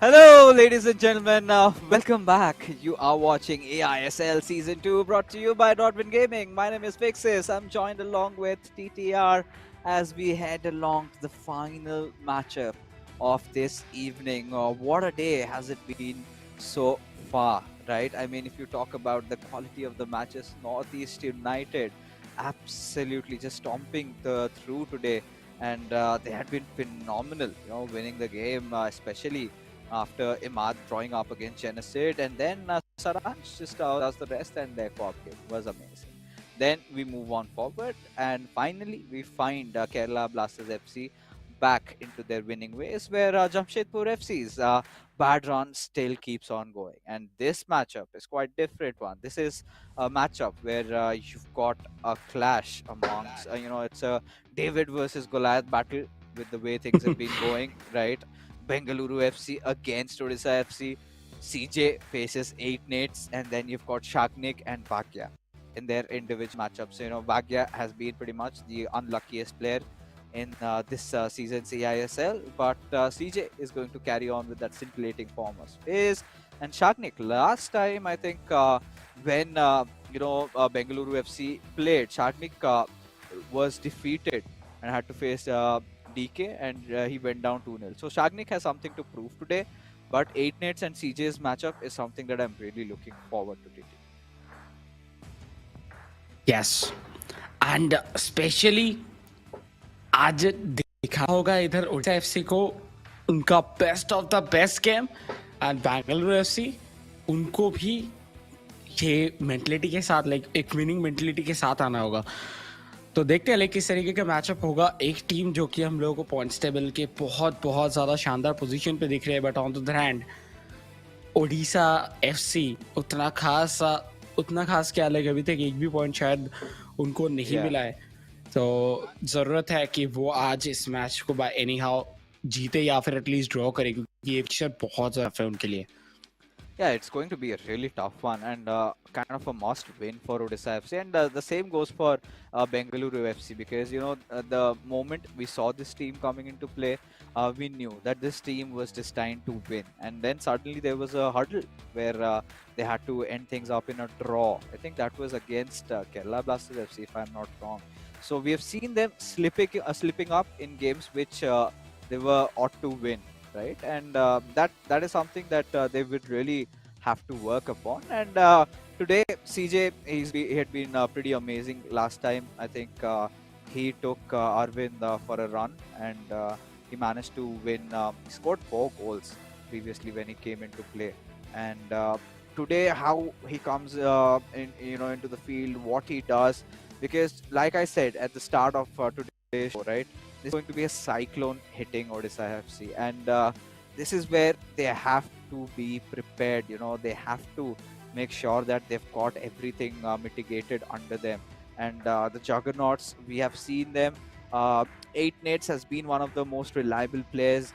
Hello, ladies and gentlemen. Welcome back. You are watching eISL Season 2 brought to you by Rodwin Gaming. My name is Fixis. I'm joined along with TTR as we head along to the final matchup of this evening. What a day has it been so far, right? I mean, if you talk about the quality of the matches, Northeast United absolutely just stomping through today. And they had been phenomenal, winning the game, especially after Imad drawing up against Genesid, and then Saranj just does the rest, and their co-op game was amazing. Then we move on forward, and finally we find Kerala Blasters FC back into their winning ways, where Jamshedpur FC's bad run still keeps on going. And this matchup is quite different one. This is a matchup where you've got a clash amongst, it's a David versus Goliath battle with the way things have been going, right? Bengaluru FC against Odisha FC. CJ faces 8 Nates, and then you've got Shagnik and Bhagya in their individual matchups. Bhagya has been pretty much the unluckiest player in this season's eISL, but CJ is going to carry on with that scintillating form of space. And Shagnik, last time I think when Bengaluru FC played, Shagnik was defeated and had to face DK, and he went down 2-0. So Shagnik has something to prove today, but 8 Nates and CJ's matchup is something that I'm really looking forward to. TT. Yes, and especially आज दिखा होगा इधर Odisha FC को उनका best of the best game and Bengaluru FC उनको भी ये mentality के साथ एक विनिंग मेंटलिटी के साथ आना होगा. तो देखते हैं किस तरीके का मैचअप होगा. एक टीम जो कि हम लोगों को पॉइंट्स टेबल के बहुत ज़्यादा शानदार पोजीशन पे दिख रहे हैं, but on the other hand Odisha FC उतना खास क्या लगे अभी तक एक भी पॉइंट शायद उनको नहीं मिला है. तो जरूरत है कि वो आज इस मैच को बाय एनी हाउ जीते या फिर एटलीस्ट ड्रॉ करे, क्योंकि ये फिक्चर बहुत ज़्यादा है उनके लिए. Yeah, it's going to be a really tough one and kind of a must win for Odisha FC, and the same goes for Bengaluru FC, because the moment we saw this team coming into play, we knew that this team was destined to win, and then suddenly there was a hurdle where they had to end things up in a draw. I think that was against Kerala Blasters FC, if I'm not wrong. So we have seen them slipping up in games which they were ought to win, right? And that is something that they would really have to work upon. And today CJ, he had been pretty amazing last time. I think he took Arvind for a run, and he managed to win. He scored 4 goals previously when he came into play, and today how he comes into the field, what he does, because like I said at the start of today's show, right? This is going to be a cyclone hitting Odisha FC, and this is where they have to be prepared. They have to make sure that they've got everything mitigated under them. And the juggernauts, we have seen them. 8 Nates has been one of the most reliable players.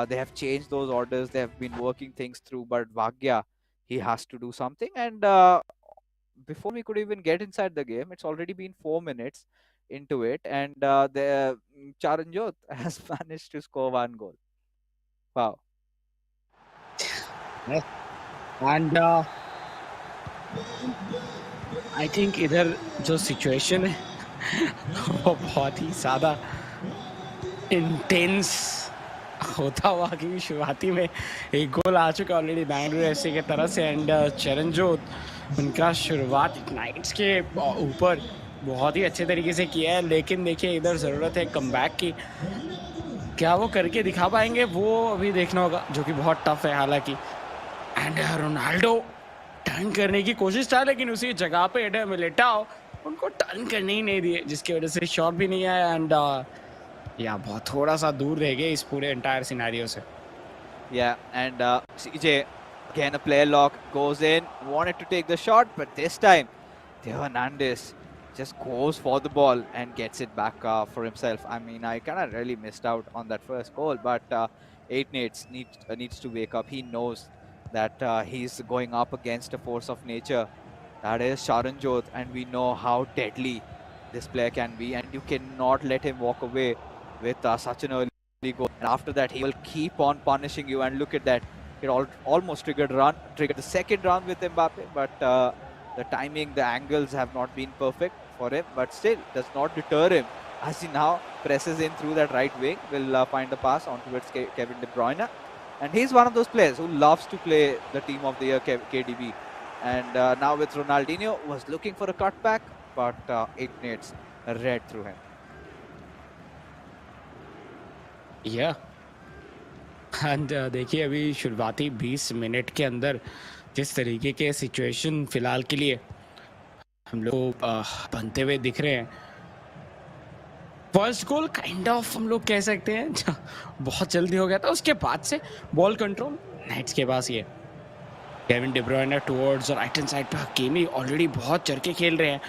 They have changed those orders. They have been working things through, but Bhagya, he has to do something. And before we could even get inside the game, it's already been 4 minutes into it, and the Charanjot has managed to score 1 goal. Wow. Yes. And I think इधर जो situation है वो बहुत ही ज़्यादा intense होता हुआ, क्योंकि शुरुआती में एक गोल आ चुका ऑलरेडी बेंगलुरु एफसी के तरफ से. एंड चरणजोत उनका शुरुआत नाइट्स के ऊपर बहुत ही अच्छे तरीके से किया है, लेकिन देखिए इधर ज़रूरत है कमबैक की. क्या वो करके दिखा पाएंगे वो अभी देखना होगा, जो कि बहुत टफ है हालांकि. एंड रोनाल्डो टर्न करने की कोशिश था, लेकिन उसी जगह पे एडर मिलिटाओ उनको टर्न करने ही नहीं दिए, जिसकी वजह से शॉट भी नहीं आया. एंड बहुत थोड़ा सा दूर रह गए इस पूरे एंटायर सिनेरियो से. Yeah, and CJ again, a player lock, goes in, wanted to take the shot, but this time Theo Hernandez just goes for the ball and gets it back for himself. I mean, I kind of really missed out on that first goal, but 8 Nates needs to wake up. He knows that he's going up against a force of nature. That is Charanjot, and we know how deadly this player can be, and you cannot let him walk away with such an early goal. And after that, he will keep on punishing you, and look at that. It almost triggered the second round with Mbappe, but the timing, the angles have not been perfect for him, but still does not deter him as he now presses in through that right wing, will find the pass on towards Kevin De Bruyne. And he's one of those players who loves to play the team of the year, KDB. And now with Ronaldinho, was looking for a cutback, but it needs a red through him. Yeah. And देखिए अभी शुरुआती 20 minute के अंदर जिस तरीके के situation फिलहाल के लिए हम लोग बनते हुए दिख रहे हैं, फर्स्ट गोल काइंड ऑफ हम लोग कह सकते हैं बहुत जल्दी हो गया था. उसके बाद से बॉल कंट्रोल नेट्स के पास ये केविन डी ब्रुयने टुवर्ड्स और राइट हैंड साइड पे हकीमी ऑलरेडी बहुत चढ़ के खेल रहे हैं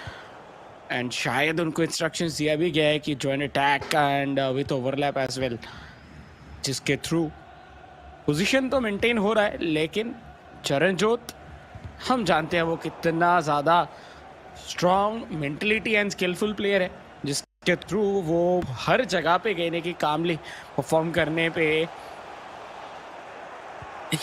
एंड शायद उनको इंस्ट्रक्शंस दिया भी गया है कि join attack and with overlap as well, जिसके थ्रू पोजीशन तो मेंटेन हो रहा है. लेकिन चरणजोत हम जानते हैं वो कितना ज़्यादा strong mentality and skilful player है, जिसके थ्रू वो हर जगह पे गए कि कामली परफॉर्म करने पे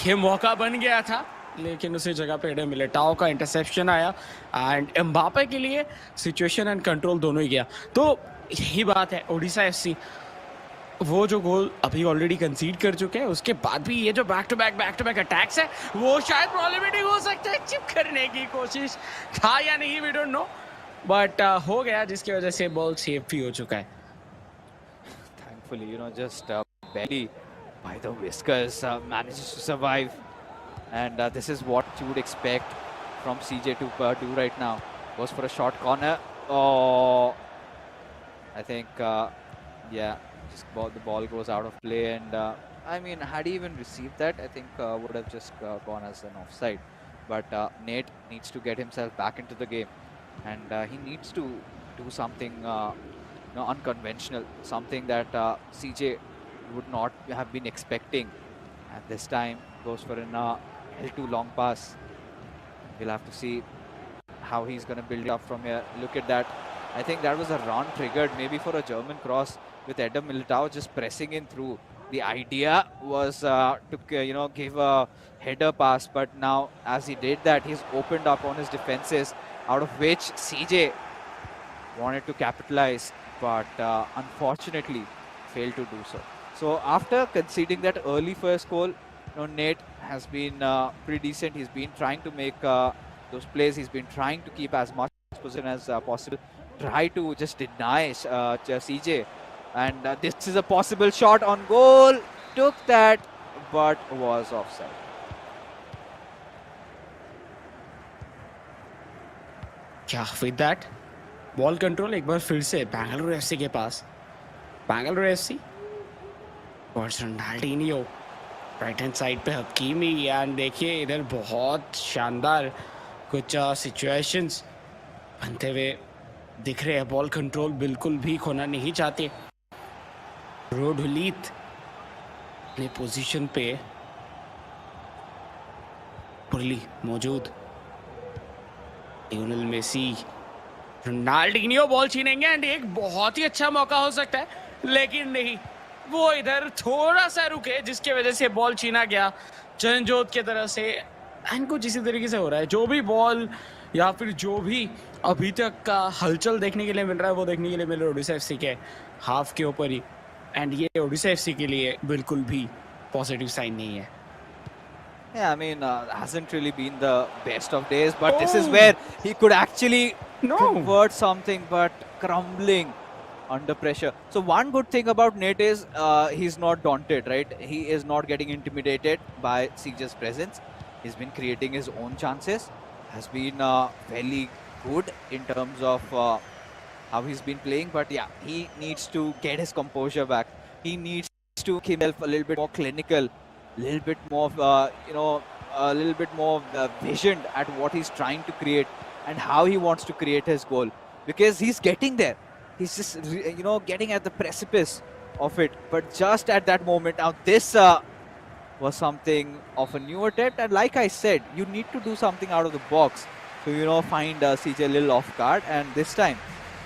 ये मौका बन गया था. लेकिन उसी जगह पे एडम मिलिटाओ का इंटरसेप्शन आया एंड एम्बापे के लिए सिचुएशन एंड कंट्रोल दोनों ही गया. तो यही बात है, ओडिशा एफसी वो जो गोल अभी ऑलरेडी कंसीड कर चुके हैं, उसके बाद भी ये जो बैक टू बैक अटैक्स है वो शायद प्रॉब्लमेटिक हो सकता है. चिप करने की कोशिश था या नहीं, वी डोंट नो, बट हो गया, जिसकी वजह से बॉल सेफ भी हो चुका है. Thankfully, just barely by the whiskers manages to survive, and this is what you would expect from CJ to do right now. Goes for a short corner. Oh, I think yeah, the ball goes out of play, and I mean, had he even received that, I think would have just gone as an offside. But Nate needs to get himself back into the game, and he needs to do something unconventional, something that CJ would not have been expecting. And this time goes for an L2 long pass. We'll have to see how he's going to build it up from here. Look at that. I think that was a run triggered maybe for a German cross with Eder Militao just pressing in through. The idea was to give a header pass, but now as he did that, he's opened up on his defenses, out of which CJ wanted to capitalize, but unfortunately failed to do so. So after conceding that early first goal, Nate has been pretty decent. He's been trying to make those plays. He's been trying to keep as much position as possible. Try to just deny CJ. And this is a possible shot on goal. Took that, but was offside. क्या with that ball control एक बार फिर से Bengaluru FC के पास. Bengaluru FC versus Ronaldinho, right hand side पे Hakimi, and देखिए इधर बहुत शानदार कुछ सिचुएशंस बनते हुए दिख रहे हैं. बॉल कंट्रोल बिल्कुल भी खोना नहीं चाहते. रोडुलीत अपने पोजीशन पे पुरली मौजूद. लियोनेल मेसी, रोनाल्डिनियो बॉल छीनेंगे एंड एक बहुत ही अच्छा मौका हो सकता है, लेकिन नहीं, वो इधर थोड़ा सा रुके, जिसके वजह से बॉल छीना गया चरणजोत की तरफ से. एंड कुछ इसी तरीके से हो रहा है. जो भी बॉल या फिर जो भी अभी तक का हलचल देखने के लिए मिल रहा है, वो देखने के लिए मिल रहा है ओडिशा एफसी के हाफ के ऊपर ही. एंड ये ओडिशा एफसी के लिए बिल्कुल भी पॉजिटिव साइन नहीं है. Yeah, I mean, hasn't really been the best of days, but this is where he could actually convert something, but crumbling under pressure. So one good thing about Nate is he's not daunted, right? He is not getting intimidated by CJ's presence. He's been creating his own chances, has been fairly good in terms of how he's been playing, but yeah, he needs to get his composure back. He needs to make himself a little bit more clinical, little bit more a little bit more visioned at what he's trying to create and how he wants to create his goal, because he's getting there. He's just getting at the precipice of it, but just at that moment. Now this was something of a new attempt, and like I said, you need to do something out of the box to find CJ a little off guard, and this time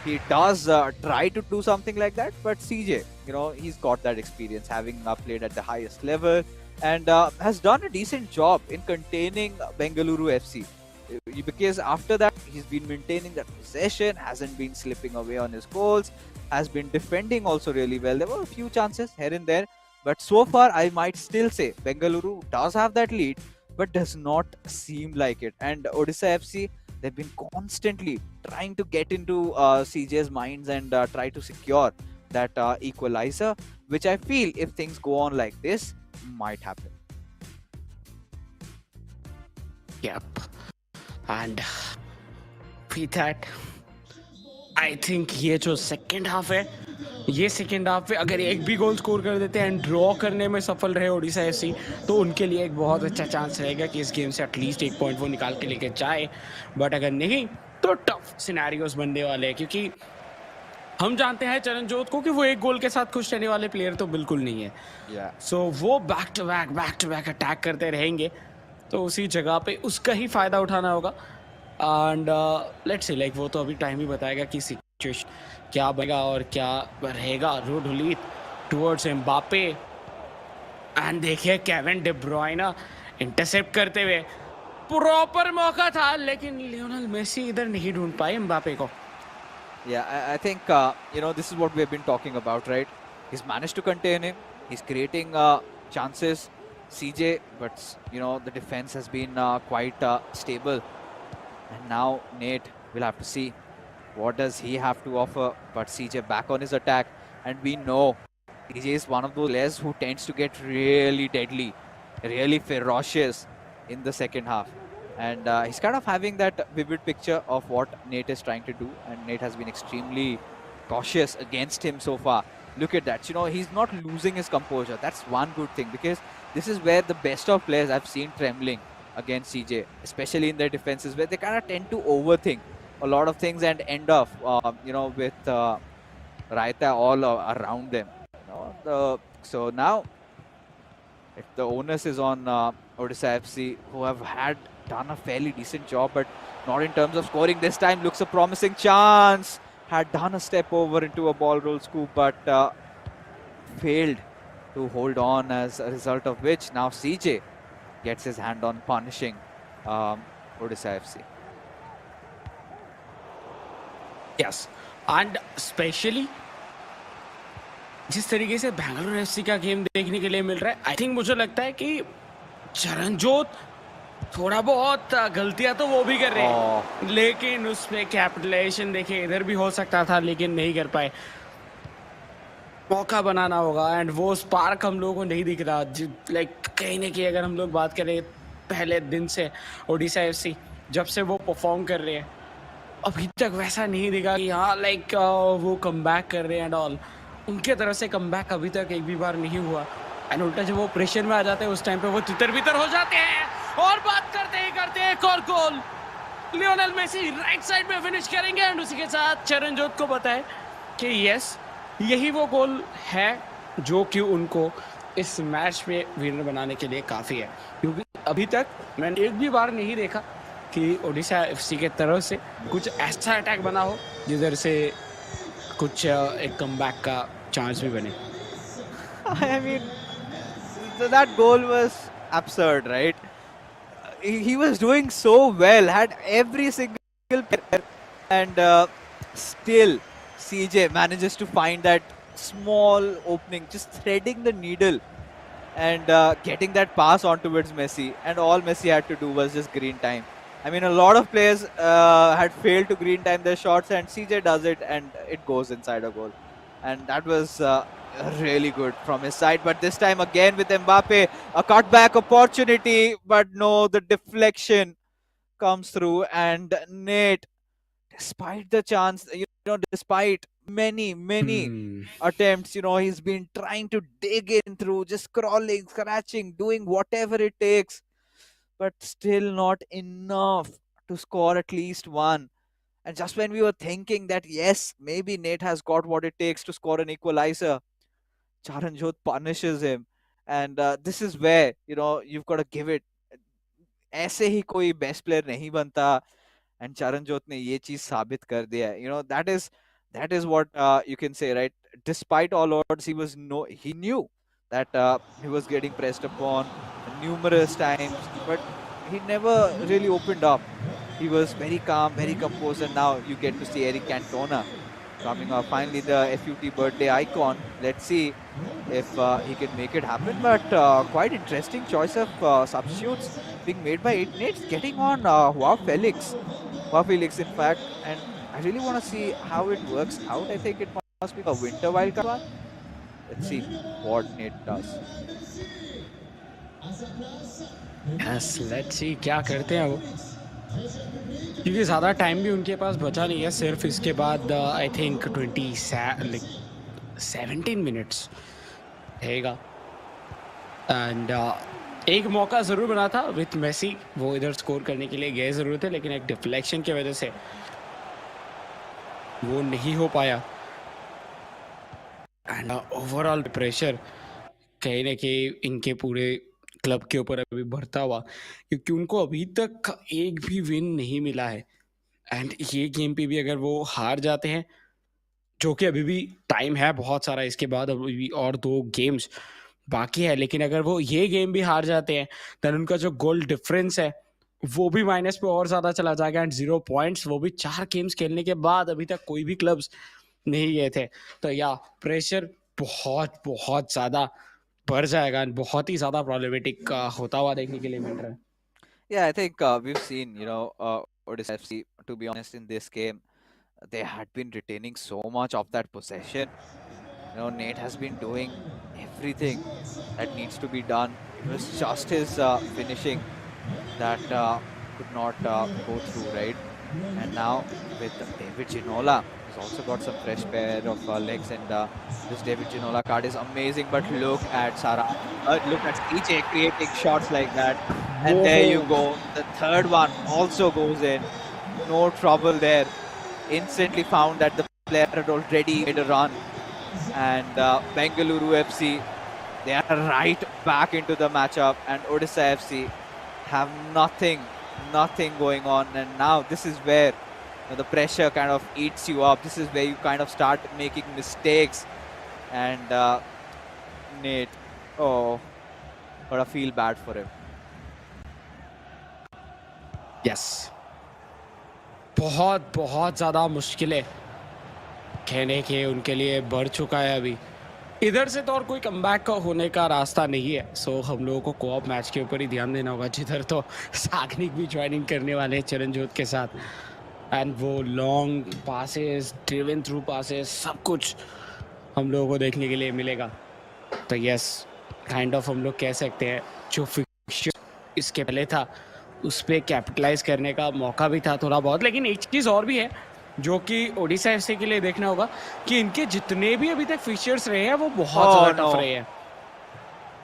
he does try to do something like that. But CJ, he's got that experience, having played at the highest level, and has done a decent job in containing Bengaluru FC. Because after that, he's been maintaining that possession, hasn't been slipping away on his goals, has been defending also really well. There were a few chances here and there, but so far, I might still say Bengaluru does have that lead, but does not seem like it. And Odisha FC, they've been constantly trying to get into CJ's minds and try to secure that equalizer, which I feel if things go on like this, might happen. Yep. And with that, I think ये जो second half है, ये second half में अगर एक भी goal score कर देते हैं एंड ड्रॉ करने में सफल रहे ओडिशा एफसी, तो उनके लिए एक बहुत अच्छा चांस रहेगा कि इस गेम से एटलीस्ट एक पॉइंट वो निकाल के लेके जाए. बट अगर नहीं तो टफ सिनेरियोज बनने वाले हैं, क्योंकि हम जानते हैं चरणजोत को कि वो एक गोल के साथ खुश रहने वाले प्लेयर तो बिल्कुल नहीं है. सो वो बैक टू बैक अटैक करते रहेंगे, तो उसी जगह पे उसका ही फायदा उठाना होगा. एंड लेट्स सी, लाइक वो तो अभी टाइम ही बताएगा कि सिचुएशन क्या बनेगा और क्या रहेगा. रोडुलीत टुवर्ड्स एम्बापे, एंड देखिए केविन डे ब्रुयना इंटरसेप्ट करते हुए, प्रॉपर मौका था, लेकिन लियोनेल मेसी इधर नहीं ढूंढ पाए एम्बापे को. Yeah, I think, this is what we've been talking about, right? He's managed to contain him. He's creating chances, CJ, but, the defense has been quite stable. And now Nate will have to see what does he have to offer. But CJ back on his attack. And we know CJ is one of those players who tends to get really deadly, really ferocious in the second half. And he's kind of having that vivid picture of what Nate is trying to do. And Nate has been extremely cautious against him so far. Look at that. He's not losing his composure. That's one good thing, because this is where the best of players I've seen trembling against CJ, especially in their defenses, where they kind of tend to overthink a lot of things and end up, with Raita all around them. So now, if the onus is on Odisha FC, who have done a fairly decent job, but not in terms of scoring this time. Looks a promising chance. Had done a step over into a ball roll scoop, but failed to hold on, as a result of which now CJ gets his hand on punishing Odisha FC. Yes, and especially जिस तरीके से Bengaluru FC का game देखने के लिए मिल रहा है, I think मुझे लगता है कि चरणजोत थोड़ा बहुत गलतियां तो वो भी कर रहे हैं, लेकिन उसमें कैपिटलाइजेशन देखिए इधर भी हो सकता था, लेकिन नहीं कर पाए. मौका बनाना होगा, एंड वो स्पार्क हम लोगों को नहीं दिख रहा. लाइक कहीं ना कहीं अगर हम लोग बात करें पहले दिन से, ओडिशा एफसी जब से वो परफॉर्म कर रहे हैं, अभी तक वैसा नहीं दिखा कि हाँ लाइक वो कम बैक कर रहे हैं एंड ऑल. उनके तरफ से कम बैक अभी तक एक भी बार नहीं हुआ. एंड उल्टा जब वो प्रेशर में आ जाते हैं, उस टाइम पे वो तितर बितर हो जाते हैं. और बात करते हैं एक और गोल, लियोनेल मेसी राइट साइड में फिनिश करेंगे, एंड उसी के साथ चरणजोत को बताए कि यस, यही वो गोल है जो कि उनको इस मैच में विनर बनाने के लिए काफ़ी है. क्योंकि अभी तक मैंने एक भी बार नहीं देखा कि ओडिशा एफसी के तरफ से कुछ ऐसा अटैक बना हो जिधर से कुछ एक कमबैक का चांस भी बने. I mean, that goal was absurd, right? He was doing so well, had every single player, and still CJ manages to find that small opening, just threading the needle and getting that pass on towards Messi. And all Messi had to do was just green time. I mean, a lot of players had failed to green time their shots, and CJ does it, and it goes inside a goal. And that was really good from his side. But this time again with Mbappe, a cutback opportunity, but no, the deflection comes through, and Nate, despite the chance, despite many attempts, he's been trying to dig in through, just crawling, scratching, doing whatever it takes, but still not enough to score at least one. And just when we were thinking that, yes, maybe Nate has got what it takes to score an equalizer, Charanjot punishes him. And this is where, you've got to give it. ऐसे ही कोई best player नहीं बनता, and Charanjot ने ये चीज साबित कर दिया है. That is what you can say, right? Despite all odds, he knew that he was getting pressed upon numerous times, but he never really opened up. He was very calm, very composed, and now you get to see Eric Cantona coming up. Finally, the FUT birthday icon. Let's see if he can make it happen. But quite interesting choice of substitutes being made by 8 Nates, getting on Wow Felix, in fact. And I really want to see how it works out. I think it must be a winter wildcard one. Let's see what Nate does. Yes let's see क्या करते हैं वो, क्योंकि ज़्यादा time भी उनके पास बचा नहीं है. सिर्फ इसके बाद आई थिंक 17 मिनट्स रहेगा. एंड एक मौका ज़रूर बना था विथ मेसी, वो इधर स्कोर करने के लिए गए ज़रूर थे, लेकिन एक डिफ्लेक्शन की वजह से वो नहीं हो पाया. एंड ओवरऑल प्रेशर कहीं ना कहीं इनके पूरे क्लब के ऊपर अभी बढ़ता हुआ, क्योंकि उनको अभी तक एक भी विन नहीं मिला है. एंड ये गेम पे भी अगर वो हार जाते हैं, जो कि अभी भी टाइम है बहुत सारा, इसके बाद अभी भी और 2 गेम्स बाकी है, लेकिन अगर वो ये गेम भी हार जाते हैं देन उनका जो गोल डिफरेंस है वो भी माइनस पे और ज़्यादा चला जाएगा. एंड 0 पॉइंट्स, वो भी 4 गेम्स खेलने के बाद अभी तक कोई भी क्लब्स नहीं गए थे. तो या प्रेशर बहुत बहुत ज़्यादा बढ़ जाएगा, बहुत ही ज़्यादा प्रॉब्लमेटिक होता हुआ देखने के लिए मिल रहा है. Yeah, I think we've seen, Odisha FC, to be honest, in this game, they had been retaining so much of that possession. Nate has been doing everything that needs to be done. It was just his finishing that could not go through, right? And now with David Ginola, he's also got some fresh pair of legs, and this David Ginola card is amazing. But look at look at CJ creating shots like that, and there you go. The third one also goes in. No trouble there. Instantly found that the player had already made a run, and Bengaluru FC, they are right back into the matchup, and Odisha FC have nothing going on. And now this is where the pressure kind of eats you up. This is where you kind of start making mistakes. And Nate, oh, but I feel bad for him. Yes. बहुत बहुत ज़्यादा मुश्किलें कहने के उनके लिए बढ़ चुका है अभी. इधर से तो और कोई कमबैक होने का रास्ता नहीं है. सो हम लोगों को कोऑप मैच के ऊपर ही ध्यान देना होगा, जिधर तो सागनिक भी ज्वाइनिंग करने वाले हैं चरणजोत के साथ. एंड वो long passes, driven through passes, सब कुछ हम लोगों को देखने के लिए मिलेगा. तो यस, काइंड ऑफ हम लोग कह सकते हैं जो फिक्चर इसके पहले था उस पर कैपिटलाइज करने का मौका भी था थोड़ा बहुत. लेकिन एक चीज़ और भी है जो कि ओडिशा एफसी के लिए देखना होगा कि इनके जितने भी अभी तक फिक्चर्स रहे हैं वो बहुत ज़्यादा टफ रहे हैं.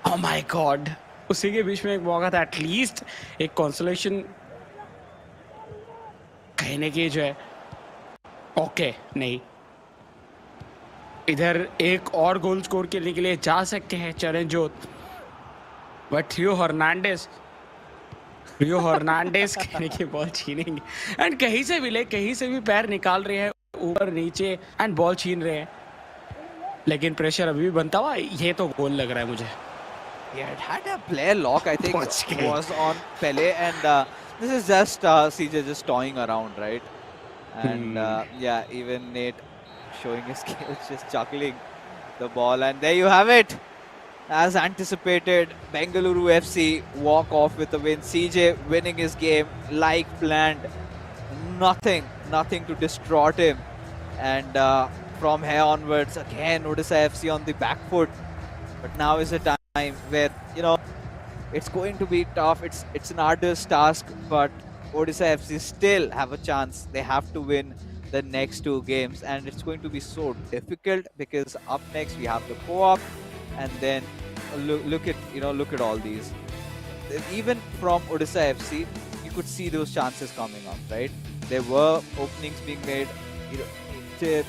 ओह माय गॉड, उसी के बीच में एक मौका था एटलीस्ट एक कॉन्सोलेशन कहने की जो है. ओके नहीं, इधर एक और गोल स्कोर करने के लिए जा सकते हैं चरणजोत, बट रियो हर्नांडेस कहने की बॉल छीनेंगे. एंड कहीं से भी पैर निकाल रहे हैं ऊपर नीचे एंड बॉल छीन रहे हैं, लेकिन प्रेशर अभी भी बनता हुआ. ये तो गोल लग रहा है मुझे. Yeah, it had a player lock, I think, was on Pele, and this is just CJ just toying around, right? And yeah, even Nate showing his skills, just juggling the ball, and there you have it. As anticipated, Bengaluru FC walk off with a win. CJ winning his game like planned. Nothing to distort him. And from here onwards, again, Odisha FC on the back foot. But now is a time where, it's going to be tough. It's an arduous task, but Odisha FC still have a chance. They have to win the next 2 games, and it's going to be so difficult because up next we have the co-op, and then look at all these. Even from Odisha FC, you could see those chances coming up, right? There were openings being made. 8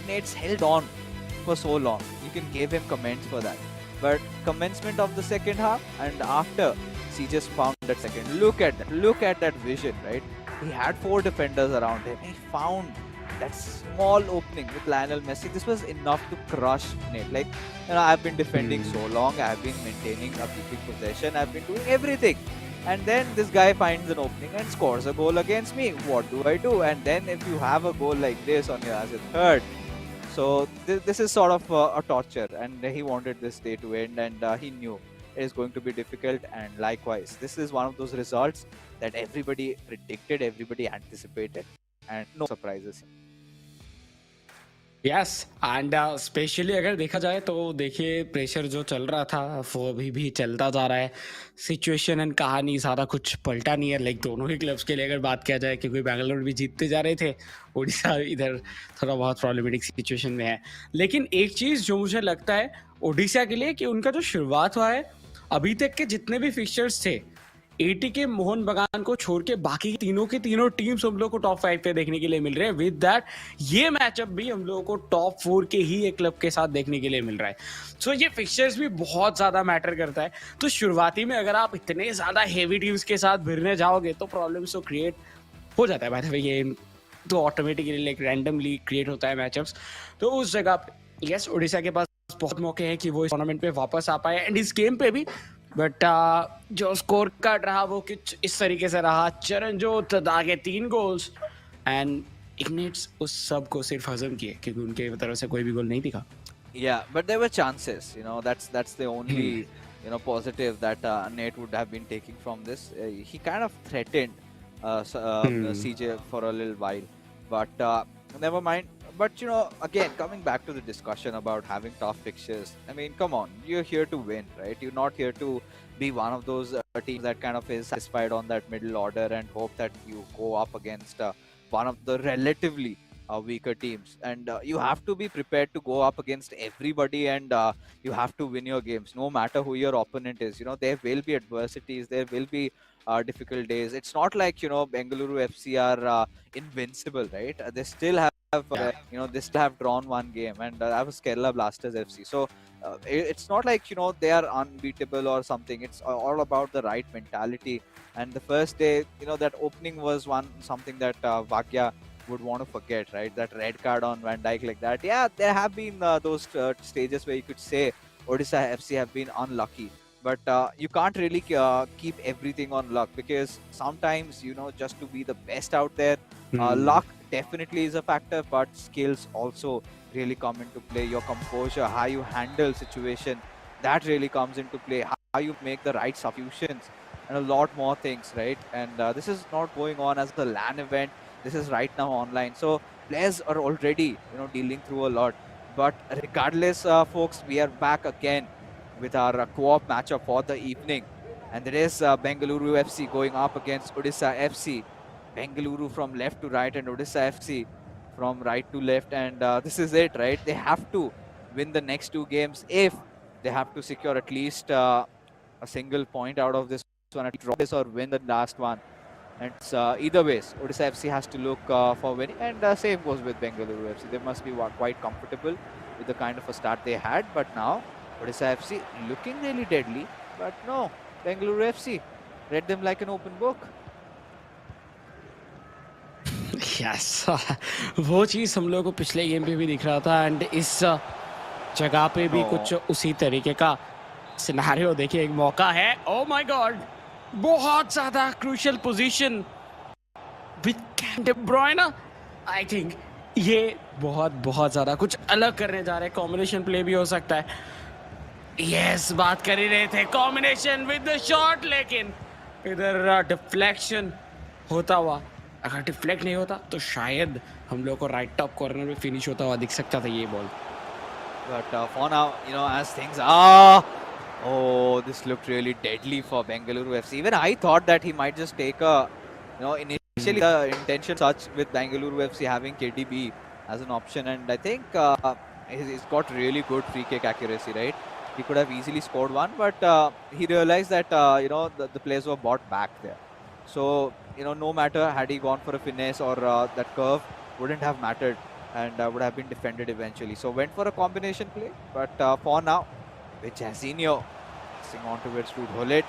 Nates held on for so long. You can give him comments for that. But commencement of the second half and after, he just found that second. Look at that vision, right? He had 4 defenders around him. He found that small opening with Lionel Messi, this was enough to crush Nate. Like, I've been defending so long, I've been maintaining a keeping possession, I've been doing everything. And then this guy finds an opening and scores a goal against me. What do I do? And then if you have a goal like this on your as a third, so this is sort of a torture, and he wanted this day to end, and he knew it is going to be difficult. And likewise, this is one of those results that everybody predicted, everybody anticipated, and no surprises. Yes and specially अगर देखा जाए तो देखिए pressure जो चल रहा था वो अभी भी चलता जा रहा है. सिचुएशन एंड कहानी ज़्यादा कुछ पलटा नहीं है. लाइक दोनों ही क्लब्स के लिए अगर बात किया जाए, क्योंकि बेंगलुरु भी जीतते जा रहे थे, ओडिशा इधर थोड़ा बहुत प्रॉब्लमेटिक सिचुएशन में है. लेकिन एक चीज़ जो मुझे लगता है ओडिशा के लिए कि उनका जो शुरुआत हुआ है, अभी तक के जितने भी फिक्चर्स थे, एटीके मोहन बगान को छोड़ के बाकी तीनों के तीनों टीम्स हम लोग को टॉप 5 पे देखने के लिए मिल रहे हैं. विद दैट ये मैचअप भी हम लोगों को टॉप 4 के ही एक क्लब के साथ देखने के लिए मिल रहा है. सो ये फिक्चर्स भी बहुत ज्यादा मैटर करता है. तो शुरुआती में अगर आप इतने ज्यादा हेवी टीम्स के साथ भिड़ने जाओगे तो प्रॉब्लम्स तो क्रिएट हो जाता है. बाय द वे ये तो ऑटोमेटिकली लाइक रैंडमली क्रिएट होता है मैचअप्स. तो उस जगह पे यस ओडिशा के पास बहुत मौके हैं कि वो इस टूर्नामेंट पे वापस आ पाए एंड इस गेम पे भी. बट जो स्कोर कार्ड रहा वो कुछ इस तरीके से रहा. चरणजोत दागे 3 गोल्स एंड इग्निट्स उस सब को सिर्फ हजम किए क्योंकि उनके तरफ से कोई भी गोल नहीं दिखा. Yeah, but there were chances. That's the only positive that Nate would have been taking from this. He kind of threatened CJ for a little while, but never mind. But again, coming back to the discussion about having tough fixtures, I mean, come on, you're here to win, right? You're not here to be one of those teams that kind of is satisfied on that middle order and hope that you go up against one of the relatively weaker teams. And you have to be prepared to go up against everybody, and you have to win your games, no matter who your opponent is. There will be adversities, there will be difficult days. It's not like Bengaluru FC are invincible, right? They still have they still have drawn one game, and that was Kerala Blasters FC. So it's not like they are unbeatable or something. It's all about the right mentality. And the first day, that opening was something that Vakya would want to forget, right? That red card on Van Dijk like that. Yeah, there have been those stages where you could say Odisha FC have been unlucky. But you can't really keep everything on luck, because sometimes, just to be the best out there, luck definitely is a factor, but skills also really come into play. Your composure, how you handle situation, that really comes into play. How you make the right substitutions, and a lot more things, right? And this is not going on as the LAN event. This is right now online. So players are already, dealing through a lot. But regardless, folks, we are back again with our co-op matchup for the evening. And there is Bengaluru FC going up against Odisha FC. Bengaluru from left to right and Odisha FC from right to left. And this is it, right? They have to win the next 2 games if they have to secure at least a single point out of this one, draw this or win the last one. And it's, either ways, Odisha FC has to look for winning, and same goes with Bengaluru FC. They must be quite comfortable with the kind of a start they had, but now Odisha FC looking really deadly, but no, Bengaluru FC read them like an open book. Yes वो चीज़ हम लोगों को पिछले game पे भी दिख रहा था एंड इस जगह पे भी कुछ उसी तरीके का सिनेरियो. देखिए एक मौका है. ओ माय गॉड, बहुत ज़्यादा crucial position with day ब्रुयने. I think ये बहुत ज़्यादा कुछ अलग करने जा रहे हैं. कॉम्बिनेशन प्ले भी हो सकता है. यस बात कर ही रहे थे कॉम्बिनेशन विद द शॉट, लेकिन इधर डिफ्लेक्शन होता हुआ. अगर डिफ्लेक्ट नहीं होता तो शायद हम लोग को राइट टॉप कॉर्नर में फिनिश होता हुआ दिख सकता था ये ball. But for now, as things are, this looked really deadly for Bengaluru FC. Even I thought that he might just take a, initially the intention such with Bengaluru FC having KDB as an option, and I think he's got really good free kick accuracy, right? He could have easily scored one, but he realized that the players were bought back there. So no matter had he gone for a finesse or that curve wouldn't have mattered, and would have been defended eventually. So went for a combination play, but for now, with Jairzinho passing on towards to Hullet.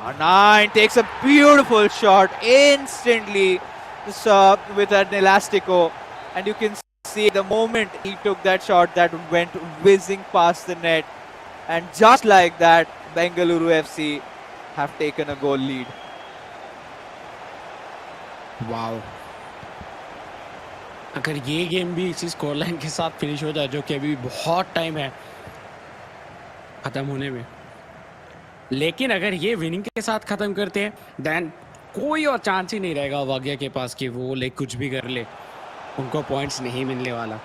R9 takes a beautiful shot instantly, just with an elastico. and you can see the moment he took that shot that went whizzing past the net, and just like that, Bengaluru FC have taken a goal lead. Wow, अगर ये game भी इसी score line के साथ finish हो जाए, जो कि अभी बहुत टाइम है खत्म होने में, लेकिन अगर ये विनिंग के साथ खत्म करते हैं, देन कोई और चांस ही नहीं रहेगा वाग्या के पास कि वो ले कुछ भी कर ले, उनको पॉइंट्स नहीं मिलने वाला।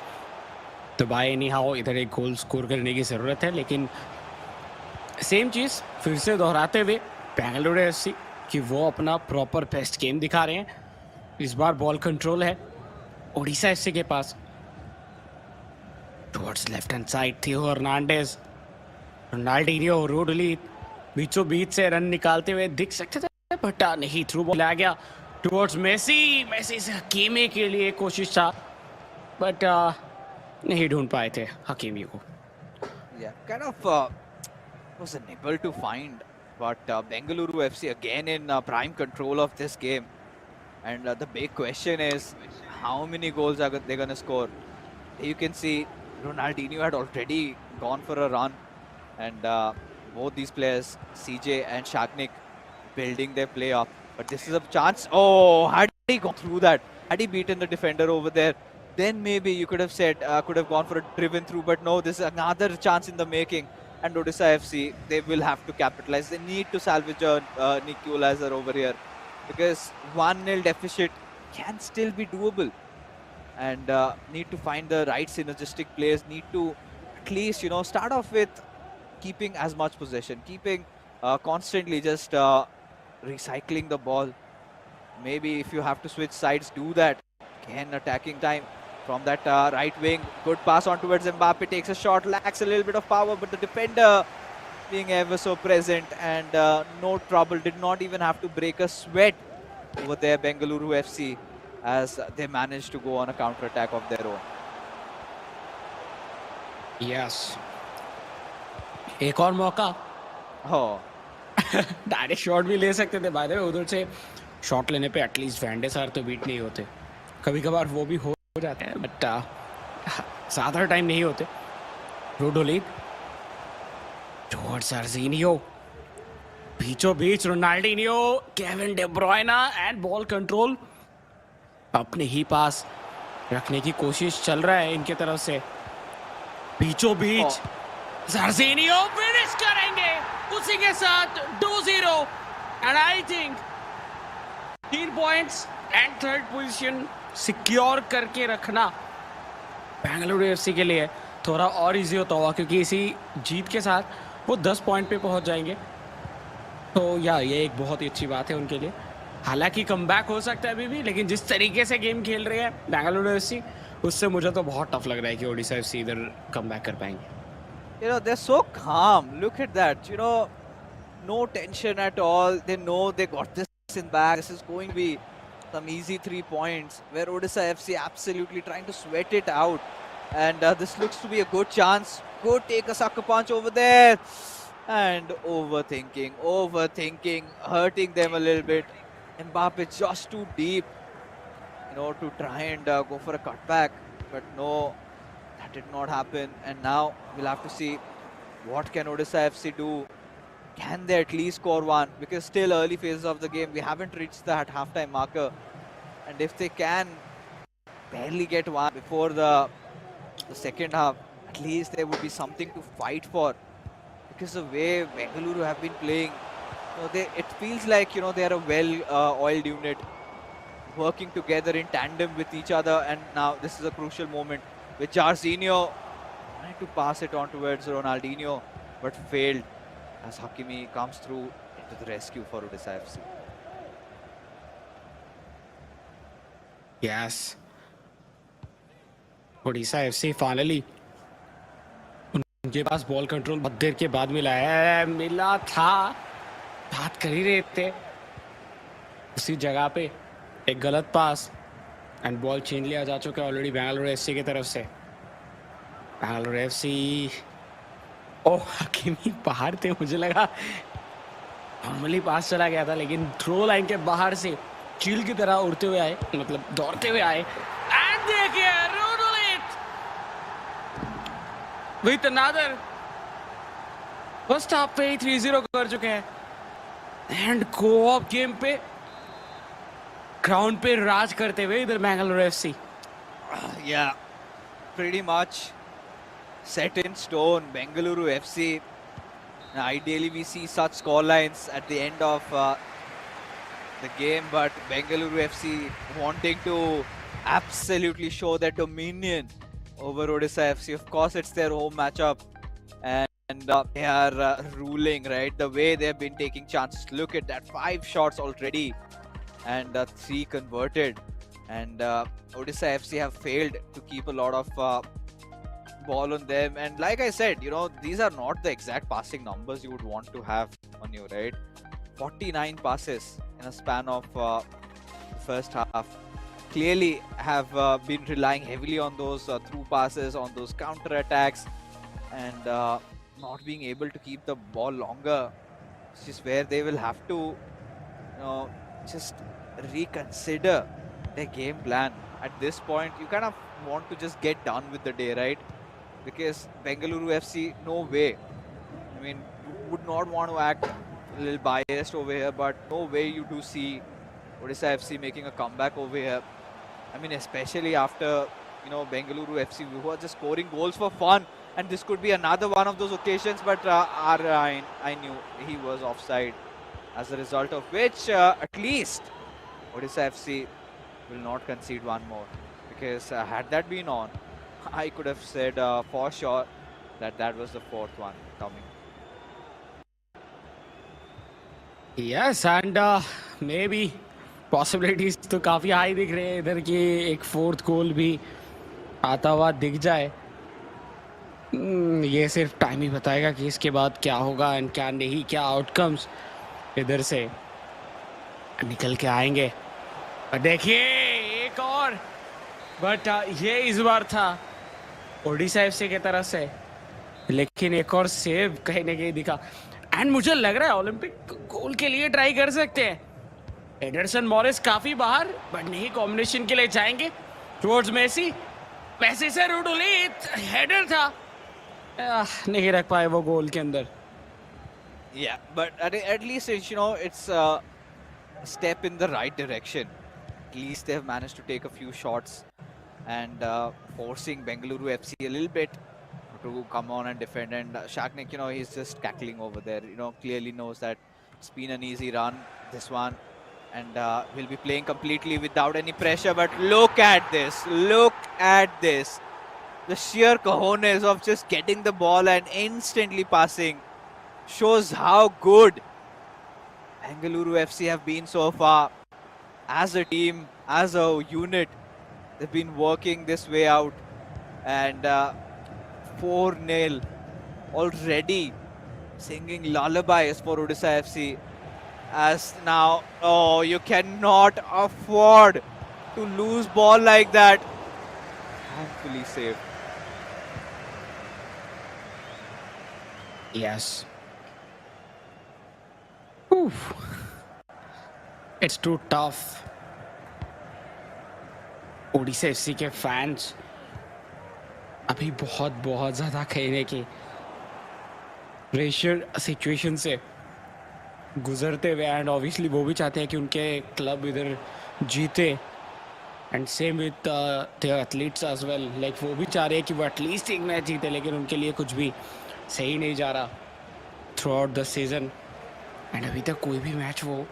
तो बाय एनी हाउ इधर एक गोल स्कोर करने की ज़रूरत है, लेकिन सेम चीज़ फिर से दोहराते हुए बेंगलुरु एफसी कि वो अपना प्रॉपर बेस्ट गेम दिखा रहे हैं। इस बार बॉल कंट्रोल है ओडिशा एफसी के पास। टुवर्ड्स लेफ्ट हैंड साइड थियो हर्नांडेज, रोनाल्डिनियो, रोडली बीचों बीच से रन निकालते हुए दिख सकते थे, बट नहीं, थ्रू बॉल आ गया टुवर्ड्स मेसी। मेसी से हकीमी के लिए कोशिश था, बट नहीं ढूंढ पाए थे हकीमी को। Yeah, kind of was unable to find, but Bengaluru FC again in prime control of this game. And the big question is, how many goals are they going to score? You can see Ronaldinho had already gone for a run, and both these players, CJ and Shagnik, building their play up. But this is a chance. Oh, had he gone through that, had he beaten the defender over there, then maybe you could have said, could have gone for a driven through. But no, this is another chance in the making. And Odisha FC, they will have to capitalize. They need to salvage Nick Eulazer over here, because 1-0 deficit can still be doable, and need to find the right synergistic players, need to at least, start off with keeping as much possession, keeping constantly just recycling the ball. Maybe if you have to switch sides, do that. Again, attacking time from that right wing. Good pass on towards Mbappe, takes a shot, lacks a little bit of power, but the defender being ever so present, and no trouble, did not even have to break a sweat over there, Bengaluru FC, as they managed to go on a counter-attack of their own. Yes. एक और मौका। Oh. Direct shot भी ले सकते थे, by the way उधर से shot लेने पे एटलीस्ट वैंडे सार तो बीट नहीं होते, कभी कभार वो भी हो जाते हैं, बट ज़्यादा टाइम नहीं होते। रोडोलिड टुवर्ड्स आर्जिनियो, बीचों बीच Ronaldinho, Kevin De Bruyne, and ball control अपने ही पास रखने की कोशिश चल रहा है इनके तरफ से। बीचों बीच जार्जिनियो फिनिश करेंगे उसी के साथ 2-0, and I think 3 points and third position secure करके रखना बेंगलुरु एफसी के लिए थोड़ा और इजी होता हुआ, क्योंकि इसी जीत के साथ वो 10 पॉइंट पे पहुंच जाएंगे। तो ये एक बहुत ही अच्छी बात है उनके लिए। हालांकि कमबैक हो सकता है अभी भी, लेकिन जिस तरीके से गेम खेल रहे हैं बेंगलुरु एफसी, उससे मुझे तो बहुत टफ लग रहा है कि ओडिशा एफसी इधर कमबैक कर पाएंगे। They're so calm. Look at that. No tension at all. They know they got this in back. This is going to be some easy 3 points, where Odisha FC absolutely trying to sweat it out. And this looks to be a good chance. Go take a sucker punch over there. And overthinking, hurting them a little bit. Mbappe just too deep, to try and go for a cutback. But no, that did not happen. And now we'll have to see what can Odisha FC do. Can they at least score one? Because still early phases of the game, we haven't reached that halftime marker. And if they can barely get one before the second half, at least there would be something to fight for. Because the way Bengaluru have been playing, it feels like, they are a well-oiled unit, working together in tandem with each other. And now this is a crucial moment with Jarzinho trying to pass it on towards Ronaldinho, but failed, as Hakimi comes through into the rescue for Odisha FC. Yes. Odisha FC finally, उनके पास ball control बहुत देर के बाद मिला था, बात कर ही रहे थे, उसी जगह पे एक गलत पास एंड बॉल छीन लिया जा चुका है ऑलरेडी बेंगलुरु एफसी की तरफ से। बेंगलुरु एफसी, ओह हकीमी बाहर थे, मुझे लगा नॉर्मली पास चला गया था, लेकिन थ्रो लाइन के बाहर से चील की तरह उड़ते हुए आए, मतलब दौड़ते हुए आए। एंड देखिए विथ अनदर फर्स्ट हाफ पे ही 3-0 कर चुके हैं एंड को-ऑप गेम पे ग्राउंड पे राज करते हुए इधर Bengaluru FC. Yeah, pretty much set in stone. Bengaluru FC. Ideally, we see such scorelines at the end of the game, but Bengaluru FC wanting to absolutely show their dominion over Odisha FC. Of course, it's their home matchup, and they are ruling, right? The way they've been taking chances. Look at that, 5 shots already, and 3 converted. And Odisha FC have failed to keep a lot of ball on them. And like I said, these are not the exact passing numbers you would want to have on you, right? 49 passes in a span of the first half. Clearly have been relying heavily on those through passes, on those counter attacks, and not being able to keep the ball longer, which is where they will have to just reconsider their game plan. At this point, you kind of want to just get done with the day, right? Because Bengaluru FC, no way. I mean, you would not want to act a little biased over here, but no way you do see Odisha FC making a comeback over here. I mean, especially after, Bengaluru FC, who are just scoring goals for fun. And this could be another one of those occasions, but I knew he was offside. As a result of which, at least Odisha FC will not concede one more. Because had that been on, I could have said for sure that was the 4th one coming. Yes, and maybe possibilities तो काफी high दिख रहे हैं इधर की एक 4th गोल भी आता हुआ दिख जाए. ये सिर्फ टाइम ही बताएगा कि इसके बाद क्या होगा एंड क्या नहीं, क्या आउटकम्स इधर से निकल के आएंगे. और देखिए एक और, बट ये इस बार था ओडिशा एफसी की तरफ से, लेकिन एक और सेव कहीं ना कहीं दिखा. एंड मुझे लग रहा है ओलंपिक गोल के लिए ट्राई कर सकते हैं. एडरसन मॉरिस काफी बाहर, बट नहीं, कॉम्बिनेशन के लिए जाएंगे टुवर्ड्स मेसी. मेसी से रूडुली हेडर था, नहीं रख पाए वो गोल के अंदर. Yeah, but at least it's a step in the right direction. At least they've managed to take a few shots and forcing Bengaluru FC a little bit to come on and defend. And Shaknik, he's just cackling over there. Clearly knows that it's been an easy run, this one. And will be playing completely without any pressure. But look at this. Look at this. The sheer cojones of just getting the ball and instantly passing shows how good Bengaluru FC have been so far. As a team, as a unit, they've been working this way out. And 4-0 already, singing lullabies for Odisha FC. As now, you cannot afford to lose ball like that. Thankfully saved. Yes. Oof. It's too tough. Odisha FC के fans अभी बहुत बहुत ज़्यादा खेलने की pressure situation से गुजरते हुए, एंड ऑब्वियसली वो भी चाहते हैं कि उनके क्लब इधर जीते. And same with the athletes as well. Like वो भी चाह रहे हैं कि वो एटलीस्ट एक मैच जीते, लेकिन उनके लिए कुछ भी सही नहीं जा रहा through out the season. And अभी तक कोई भी मैच वो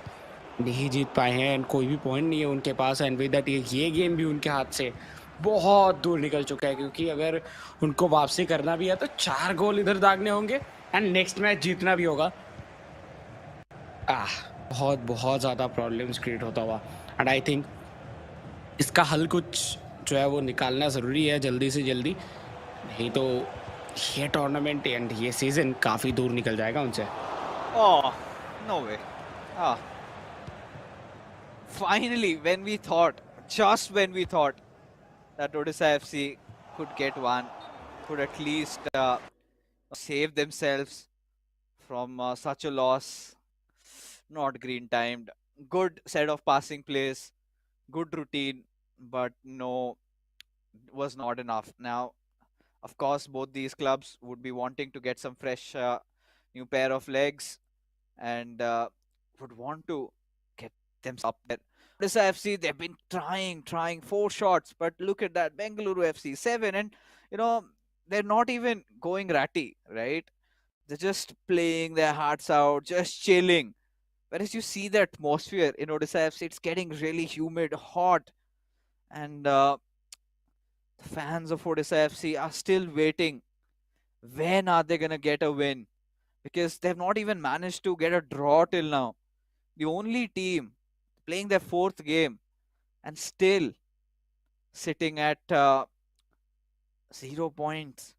नहीं जीत पाए हैं एंड कोई भी पॉइंट नहीं है उनके पास. एंड विद दैट ये गेम भी उनके हाथ से बहुत दूर निकल चुका है, क्योंकि अगर उनको वापसी करना भी है तो 4 गोल इधर दागने होंगे एंड नेक्स्ट मैच जीतना भी होगा. बहुत बहुत ज़्यादा प्रॉब्लम्स क्रिएट होता हुआ. एंड आई थिंक इसका हल कुछ जो है वो निकालना ज़रूरी है जल्दी से जल्दी, नहीं तो ये टूर्नामेंट एंड ये सीज़न काफ़ी दूर निकल जाएगा उनसे. Oh, no way. Finally, just when we thought that Odisha FC could get one, could at least save themselves from such a loss. Not green timed. Good set of passing plays, good routine, but no, was not enough. Now, Of course, both these clubs would be wanting to get some fresh new pair of legs and would want to get themselves up there. Odisha FC, they've been trying 4 shots, but look at that. Bengaluru FC 7, and you know they're not even going ratty, right? They're just playing their hearts out, just chilling. Whereas you see the atmosphere in Odisha FC, it's getting really humid, hot, and the fans of Odisha FC are still waiting. When are they gonna get a win? Because they've not even managed to get a draw till now. The only team playing their fourth game and still sitting at 0 points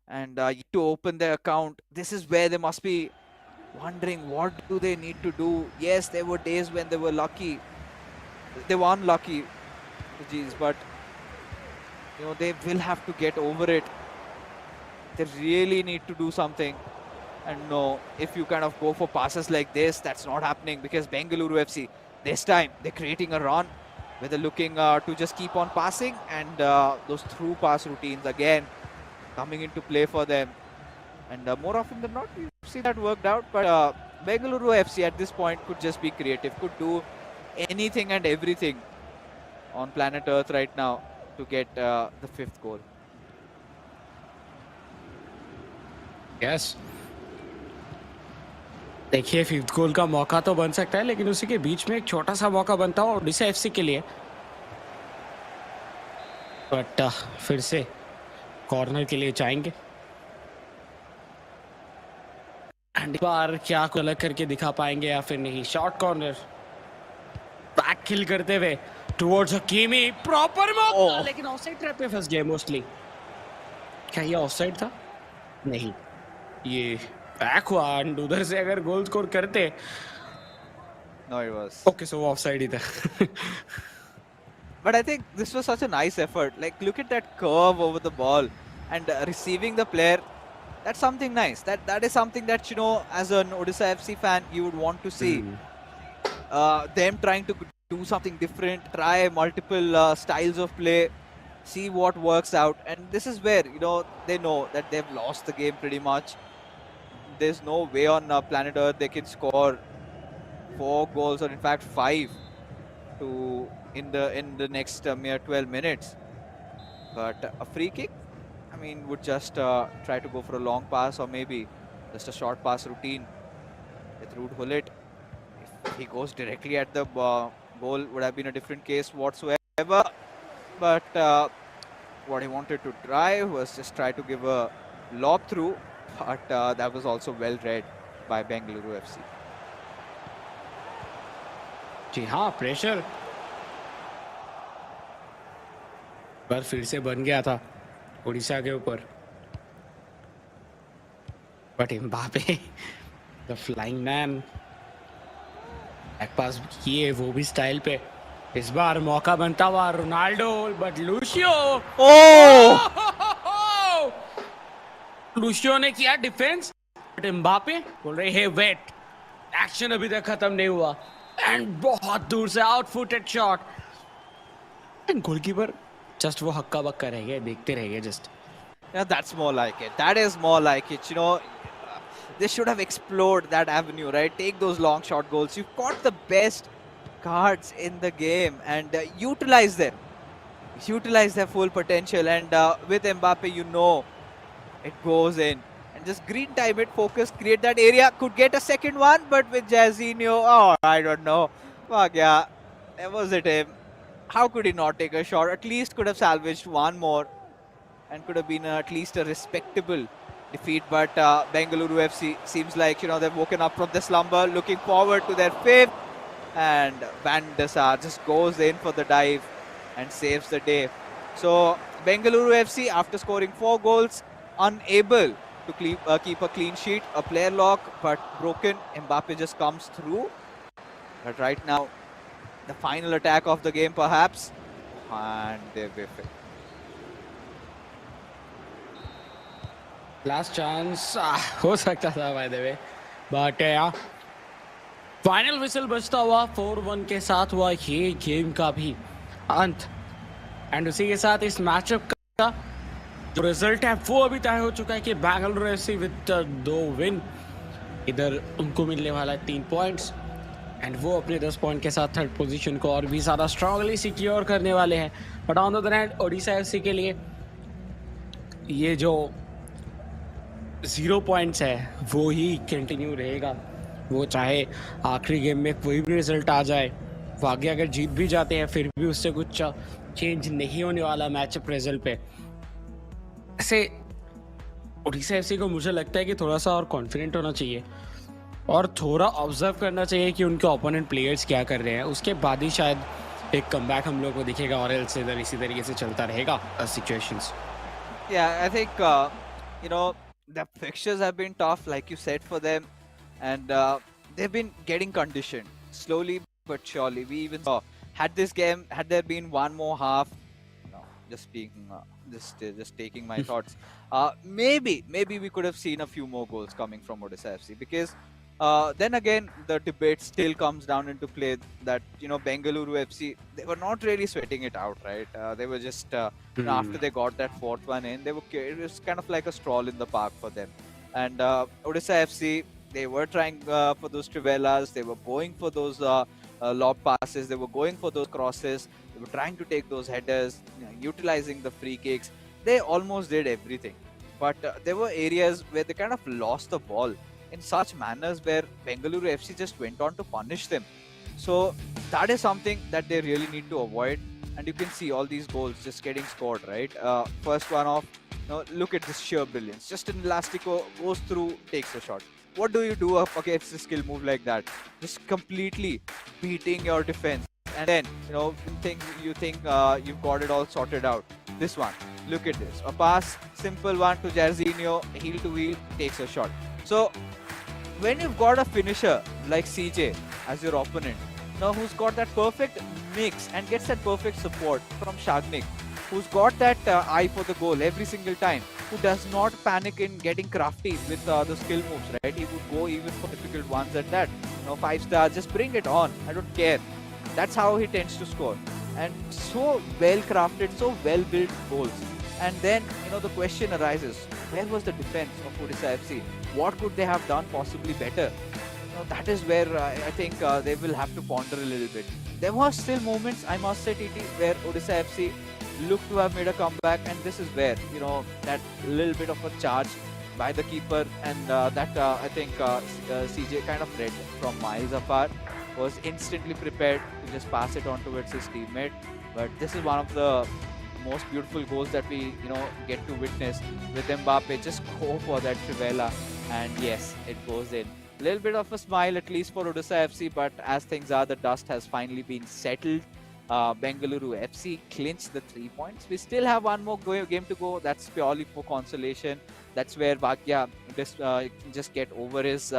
and yet to open their account. This is where they must be wondering what do they need to do. Yes, there were days when they were lucky, they were unlucky, geez, but they will have to get over it. They really need to do something. And no, if you kind of go for passes like this, that's not happening, because Bengaluru FC, this time, they're creating a run where they're looking to just keep on passing, and those through pass routines again coming into play for them. And more often than not, we see that worked out. But Bengaluru FC at this point could just be creative, could do anything and everything on planet Earth right now to get the 5th goal. Yes. देखिए 5th गोल का मौका तो बन सकता है, लेकिन उसी के बीच में एक छोटा सा मौका बनता है ओडिशा एफसी के लिए, बट फिर से कॉर्नर के लिए जाएंगे। एंड इस बार क्या अलग करके दिखा पाएंगे या फिर नहीं। शॉर्ट कॉर्नर, बैक किल करते हुए टुवर्ड्स हकीमी, प्रॉपर मौका, लेकिन ऑफसाइड ट्रैप पे फंस गए मोस्टली। क्या ये ऑफसाइड था? नहीं, ये बैक हुआ एंड उधर से अगर गोल स्कोर करते। No, it was. Okay, so offside ही था। But I think this was such a nice effort. Like, look at that curve over the ball and receiving the player. That's something nice. That is something that, as an Odisha FC fan, you would want to see. Them trying to do something different, try multiple styles of play, see what works out. And this is where, they know that they've lost the game pretty much. There's no way on planet Earth they can score 4 goals, or in fact 5 in the next mere 12 minutes. But a free kick, I mean, would just try to go for a long pass, or maybe just a short pass routine with Ruud Gullit. If he goes directly at the goal, would have been a different case whatsoever. But what he wanted to try was just try to give a lob through, but that was also well read by Bengaluru FC. जी हाँ, pressure पर फिर से बन गया था उड़ीसा के ऊपर, but Mbappe the flying man back पास किए, वो भी स्टाइल पे। इस बार मौका बनता हुआ रोनाल्डो, बट लूशियो लूशियो ने किया डिफेंस, बट एम्बापे बोल रहे हैं वेट, एक्शन अभी तक खत्म नहीं हुआ, एंड बहुत दूर से आउटफुटेड शॉट, एंड गोलकीपर जस्ट वो हक्का बक्का रह गए, देखते रह गए just. Yeah, that's more like it. That is more like it. They should have explored that avenue, right? Take those long shot goals. You've got the best cards in the game, and utilize them. Utilize their full potential. And with Mbappe, it goes in. And just green time it, focus, create that area. Could get a second one, but with Jairzinho, I don't know. Fuck yeah. Was it him? How could he not take a shot? At least could have salvaged one more and could have been at least a respectable defeat. But Bengaluru FC seems like, they've woken up from the slumber, looking forward to their 5th. And Van der Sar just goes in for the dive and saves the day. So Bengaluru FC, after scoring 4 goals, unable to keep a clean sheet, a player lock, but broken. Mbappe just comes through. But right now, the final attack of the game perhaps, and they whiff it. Last chance हो सकता था by the way, but यार final whistle बजता हुआ 4-1 के साथ हुआ ये गेम का भी अंत, एंड उसी के साथ इस मैचअप का जो रिजल्ट है वो अभी तय हो चुका है कि बेंगलुरु एफसी विद 2 विन, इधर उनको मिलने वाला है 3 पॉइंट्स एंड वो अपने 10 पॉइंट के साथ थर्ड पोजीशन को और भी ज़्यादा स्ट्रांगली सिक्योर करने वाले हैं। But on the other hand Odisha FC के लिए ये जो 0 पॉइंट्स है वो ही कंटिन्यू रहेगा, वो चाहे आखिरी गेम में कोई भी रिजल्ट आ जाए, वो आगे अगर जीत भी जाते हैं फिर भी उससे कुछ चेंज नहीं होने वाला मैचअप रिजल्ट पे। ऐसे ओडिशा एफसी को मुझे लगता है कि थोड़ा सा और कॉन्फिडेंट होना चाहिए और थोड़ा ऑब्जर्व करना चाहिए कि उनके ओपोनेंट प्लेयर्स क्या कर रहे हैं, उसके बाद ही शायद एक कमबैक हम लोग को दिखेगा और एल्स इधर इसी तरीके से चलता रहेगा situations. Yeah, I think you know the fixtures have been tough, like you said, for them, and they've been getting conditioned slowly but surely. We even saw, had this game, had there been one more half, no, just being just taking my thoughts. Maybe we could have seen a few more goals coming from Odisha FC, because then again the debate still comes down into play that Bengaluru FC, they were not really sweating it out, right? They were just after they got that fourth one in, it was kind of like a stroll in the park for them. And Odisha FC, they were trying for those trivelas, they were going for those lob passes, they were going for those crosses, they were trying to take those headers, utilizing the free kicks. They almost did everything, but there were areas where they kind of lost the ball in such manners where Bengaluru FC just went on to punish them. So that is something that they really need to avoid. And you can see all these goals just getting scored, right? First one off, look at this sheer brilliance. Just an Elastico goes through, takes a shot. What do you do up against a skill move like that? Just completely beating your defense. And then, you think you've got it all sorted out. This one, look at this. A pass, simple one to Jarzinho, heel to heel, takes a shot. So when you've got a finisher like CJ as your opponent, who's got that perfect mix and gets that perfect support from Shagnik, who's got that eye for the goal every single time, who does not panic in getting crafty with the skill moves, right? He would go even for difficult ones at that. 5-star, just bring it on. I don't care. That's how he tends to score. And so well crafted, so well built goals. And then, the question arises, where was the defense of Odisha FC? What could they have done possibly better? That is where I think they will have to ponder a little bit. There were still moments, I must say, TT, where Odisha FC looked to have made a comeback, and this is where, that little bit of a charge by the keeper, and that I think CJ kind of read from miles apart, was instantly prepared to just pass it on towards his teammate. But this is one of the most beautiful goals that we get to witness, with Mbappe just go for that trivela, and yes, it goes in. A little bit of a smile at least for Odisha FC, but as things are, the dust has finally been settled. Bengaluru FC clinched the 3 points. We still have one more game to go. That's purely for consolation. That's where Bhagya just get over his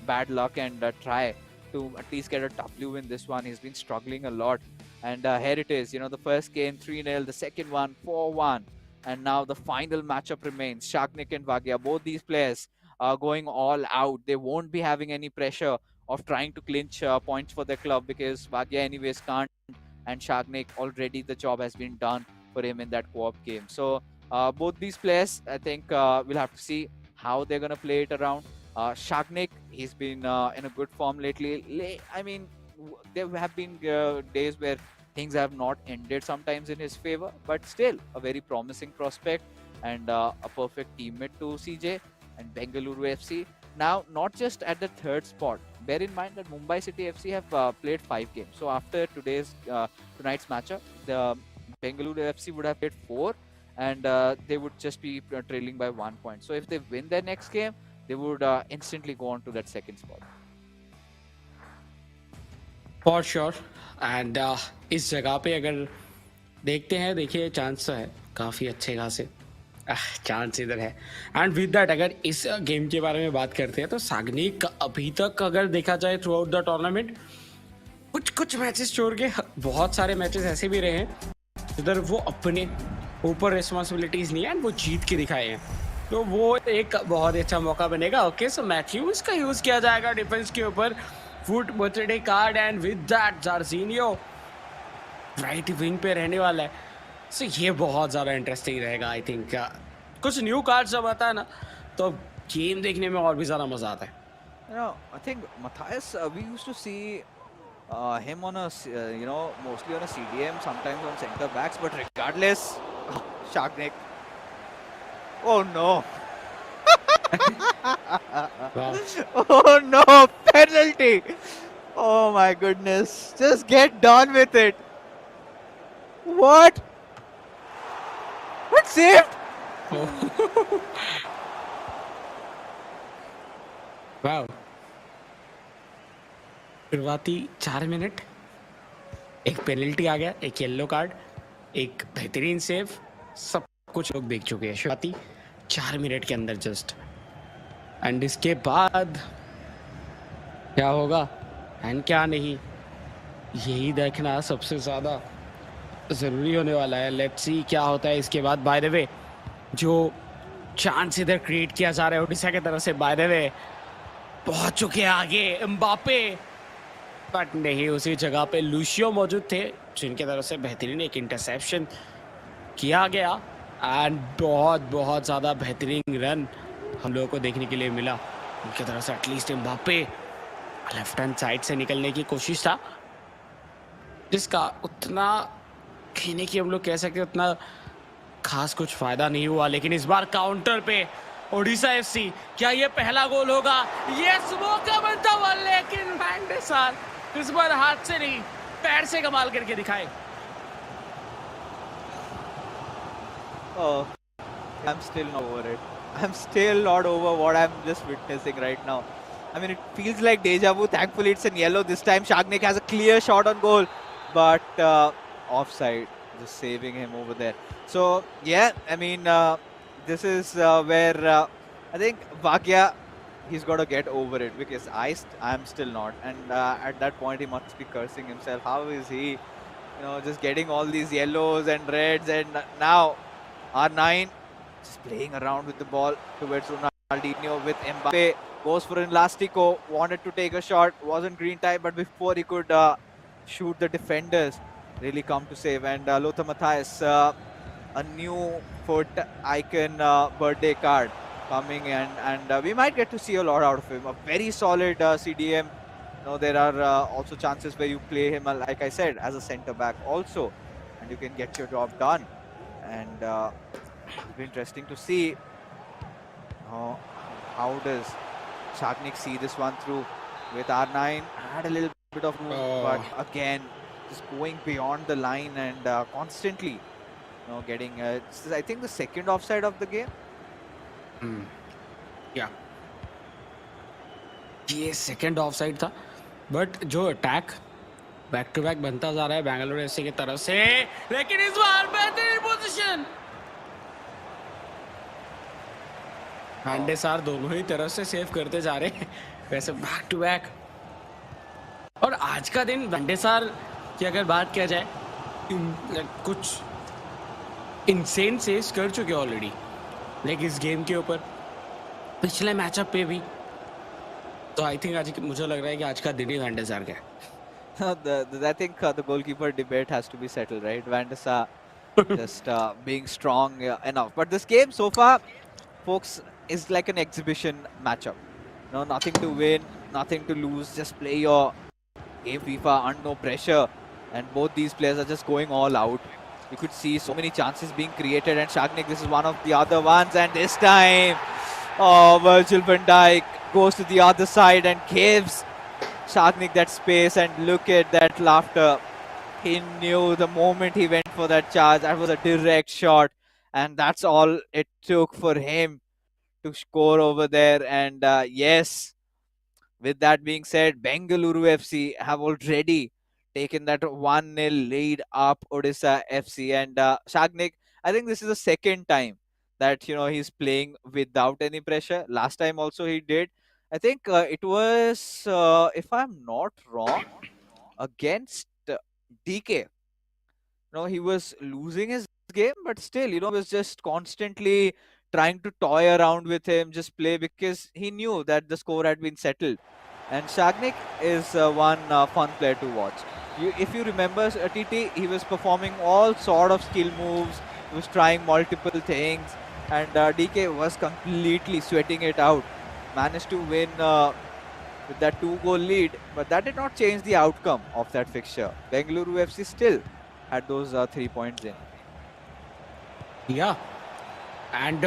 bad luck and try to at least get a W in this one. He's been struggling a lot. And here it is, the first game 3-0, the second one 4-1. And now the final matchup remains. Shagnik and Bhagya, both these players are going all out. They won't be having any pressure of trying to clinch points for their club, because Bhagya anyways can't, and Shagnik, already the job has been done for him in that co-op game. So both these players, I think we'll have to see how they're going to play it around. Shagnik, he's been in a good form lately. I mean, there have been days where things have not ended sometimes in his favor, but still a very promising prospect and a perfect teammate to CJ and Bengaluru FC. Now, not just at the third spot. Bear in mind that Mumbai City FC have played 5 games. So after tonight's matchup, the Bengaluru FC would have played 4, and they would just be trailing by 1 point. So if they win their next game, they would instantly go on to that second spot. For sure and इस जगह पे अगर देखते हैं, देखिए chance तो है काफ़ी अच्छे खासे, चांस इधर है। एंड विद दैट अगर इस गेम के बारे में बात करते हैं तो सागनिक अभी तक अगर देखा जाए थ्रू आउट द टूर्नामेंट, कुछ मैचेस छोड़ के बहुत सारे मैचेस ऐसे भी रहे हैं जिधर वो अपने ऊपर रिस्पॉन्सिबिलिटीज नहीं है एंड वो जीत के दिखाए हैं। तो वो एक बहुत अच्छा मौका बनेगा। ओके, सो मैथ्यूज का यूज़ किया जाएगा डिफेंस के ऊपर, foot birthday card, and with that Jorginho right wing पे रहने वाला है। सो ये बहुत ज़्यादा इंटरेस्टिंग रहेगा। आई थिंक कुछ न्यू कार्ड जब आता है ना तो गेम देखने में और भी ज्यादा मजा आता है. I think Matthias, we used to see him on mostly on a CDM, sometimes on center backs, but regardless, Shagnik. Oh no! Wow. Oh no! Penalty! Oh my goodness! Just get done with it. What? What saved? वाह. शुरुआती 4 minute एक penalty आ गया, एक yellow card, एक बेहतरीन save, सब कुछ लोग देख चुके हैं शुरुआती 4 मिनट के अंदर जस्ट. एंड इसके बाद क्या होगा एंड क्या नहीं, यही देखना सबसे ज़्यादा ज़रूरी होने वाला है. लेट्स सी क्या होता है इसके बाद. बाय द वे जो चांस इधर क्रिएट किया जा रहा है ओडिशा की तरफ से, बाय द वे पहुंच चुके हैं आगे एम्बापे, बट नहीं, उसी जगह पे लूशियो मौजूद थे जिनकी तरफ से बेहतरीन एक इंटरसेप्शन किया गया. एंड बहुत बहुत ज़्यादा बेहतरीन रन हम लोगों को देखने के लिए मिला उनकी तरफ से. At least Mbappe left hand side से निकलने की कोशिश था, जिसका उतना कहने की हम लोग कह सकते उतना खास कुछ फायदा नहीं हुआ. लेकिन इस बार काउंटर पे ओडिशा एफसी, क्या ये पहला गोल होगा? यस, मौका बनता हुआ, लेकिन वैंडे सार इस बार हाथ से नहीं पैर से कमाल करके दिखाए. Oh, I'm still not over it. I'm still not over what I'm just witnessing right now. I mean, it feels like deja vu. Thankfully, it's in yellow this time. Shagnik has a clear shot on goal, but offside, just saving him over there. So, yeah, I mean, this is where I think Vakya, he's got to get over it, because I'm still not. And at that point, he must be cursing himself. How is he, just getting all these yellows and reds, and now R9 just playing around with the ball towards Ronaldinho with Mbappe. Goes for an elastico, wanted to take a shot, wasn't green time, but before he could shoot, the defenders really come to save. And Lothar Matthäus, a new foot icon birthday card coming in, and we might get to see a lot out of him. A very solid CDM. There are also chances where you play him, like I said, as a centre back also, and you can get your job done. And it'll be interesting to see how does Shagnik see this one through with R9. Had a little bit of room, but again, just going beyond the line and constantly, getting. I think the second offside of the game. Yeah. ये second offside था, but जो attack back to back बनता जा रहा है Bengaluru FC की तरफ से. लेकिन इस बार बेहतरीन पोजीशन, वैंडे सार दोनों ही तरफ से सेव करते जा रहे हैं वैसे बैक टू बैक. और आज का दिन वैंडे सार की अगर बात किया जाए, कुछ इनसेन सेव्स कर चुके ऑलरेडी, लेकिन इस गेम के ऊपर पिछले मैचअप पे भी. तो आई थिंक आज मुझे लग रहा है कि आज का दिन ही वैंडे सार का है. I think the goalkeeper debate has to be settled, right? Van der Sar just being strong enough. But this game so far, folks, is like an exhibition matchup. Nothing to win, nothing to lose. Just play your game FIFA under no pressure. And both these players are just going all out. You could see so many chances being created. And Shagnik, this is one of the other ones. And this time, Virgil van Dijk goes to the other side and gives Shagnik that space, and look at that laughter. He knew the moment he went for that charge, that was a direct shot, and that's all it took for him to score over there. And yes, with that being said, Bengaluru FC have already taken that 1-0 lead up Odisha FC. And Shagnik, I think this is the second time that he's playing without any pressure. Last time also he did. I think it was, if I'm not wrong, against DK. He was losing his game, but still, was just constantly trying to toy around with him, just play, because he knew that the score had been settled. And Shagnik is one fun player to watch. If you remember, TT, he was performing all sort of skill moves. He was trying multiple things. and DK was completely sweating it out. Managed to win with that 2-goal lead, but that did not change the outcome of that fixture. Bengaluru FC still had those 3 points in. Yeah, and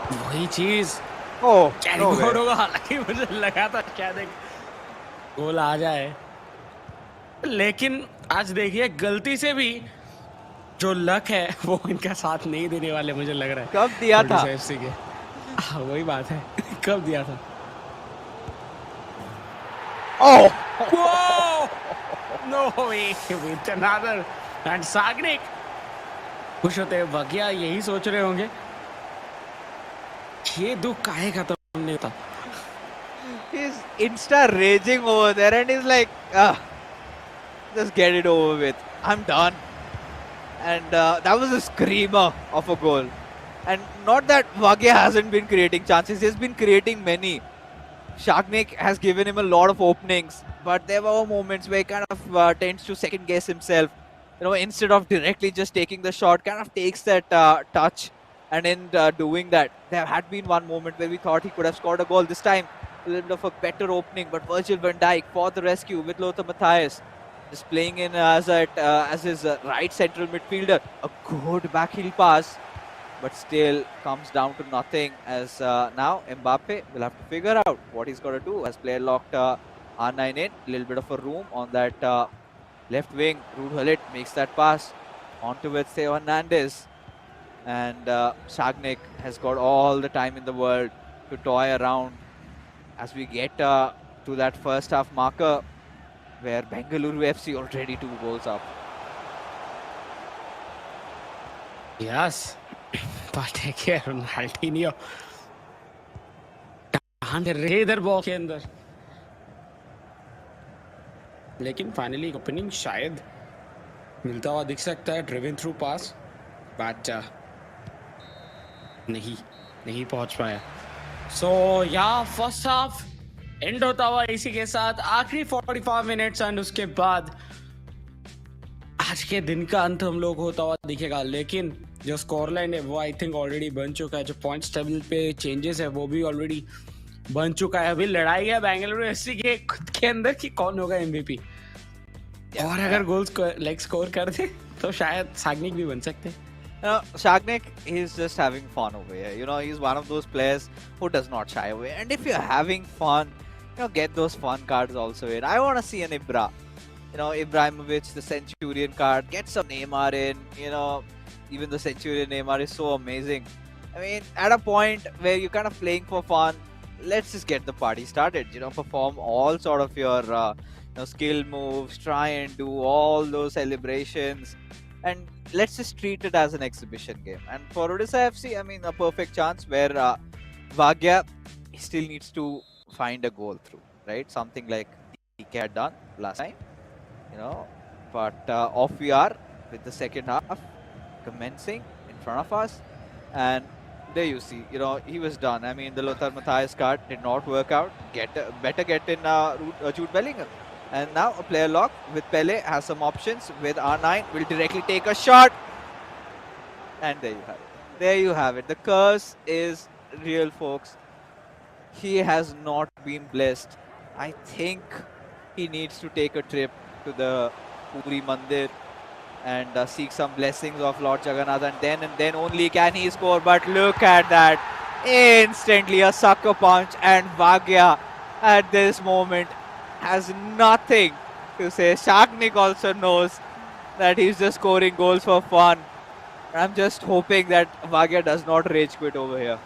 वही चीज Oh, carry no board way. होगा, हालांकि मुझे लगा था शायद एक गोल आ जाए, लेकिन आज देखिए गलती से भी जो लक है वो इनका साथ नहीं देने वाले मुझे लग रहा है कब दिया था? ओडिशा एफसी के। वही बात है, कब दिया था। Oh! Whoa! No way! With another and Sagnik खुश होते हैं बगिया यही सोच रहे होंगे ये दुख काहे खत्म नहीं होता। He's insta raging over there and he's like, just get it over with. I'm done. And that was a screamer of a goal. And not that Wagya hasn't been creating chances, he's been creating many. Shagnik has given him a lot of openings, but there were moments where he kind of tends to second guess himself. You know, instead of directly just taking the shot, kind of takes that touch. And in doing that, there had been one moment where we thought he could have scored a goal. This time, a little bit of a better opening, but Virgil van Dijk for the rescue with Lothar Matthäus. Just playing in as his right central midfielder. A good backheel pass, but still comes down to nothing as now Mbappe will have to figure out what he's got to do as player locked R9 in. A little bit of a room on that left wing. Ruud Gullit makes that pass onto with Theo Hernandez. And Sagnik has got all the time in the world to toy around as we get to that first half marker where Bengaluru FC already 2 goals up. Yes, but देखिए Ronaldinho टांग रहे इधर ball के अंदर, लेकिन finally opening शायद मिलता हुआ दिख सकता है ड्रिवन थ्रू पास, बट नहीं पहुंच पाया। सो या फर्स्ट हाफ एंड होता हुआ इसी के साथ आखिरी 45 मिनट्स एंड उसके बाद आज के दिन का अंत हम लोग होता हुआ दिखेगा, लेकिन जो स्कोर लाइन है वो आई थिंक ऑलरेडी बन चुका है, जो पॉइंट्स टेबल पे चेंजेस है वो भी ऑलरेडी बन चुका है। अभी लड़ाई है बेंगलुरु एफसी के खुद के अंदर कि कौन होगा एमवीपी, और अगर गोल्स लाइक स्कोर कर दे तो शायद सागनिक भी बन सकते हैं। Shagnik, he's just having fun over here. You know, he's one of those players who does not shy away. And if you're having fun, you know, get those fun cards also in. I want to see an Ibra. You know, Ibrahimovic, the Centurion card. Get some Neymar in. You know, even the Centurion Neymar is so amazing. I mean, at a point where you're kind of playing for fun, let's just get the party started. You know, perform all sort of your skill moves. Try and do all those celebrations. And let's just treat it as an exhibition game. And for Odisha FC, I mean, a perfect chance where Vagya still needs to find a goal through, right? Something like DK had done last time, you know. But off we are with the second half commencing in front of us. And there you see, you know, he was done. I mean, the Lothar Matthäus card did not work out. Better get in Jude Bellingham. And now a player lock with Pele has some options with R9 will directly take a shot. And there you have it. There you have it. The curse is real, folks. He has not been blessed. I think he needs to take a trip to the Puri Mandir and seek some blessings of Lord Jagannath, and then only can he score. But look at that. Instantly a sucker punch, and Vagya at this moment has nothing to say. Shagnik also knows that he's just scoring goals for fun. I'm just hoping that Vagya does not rage quit over here.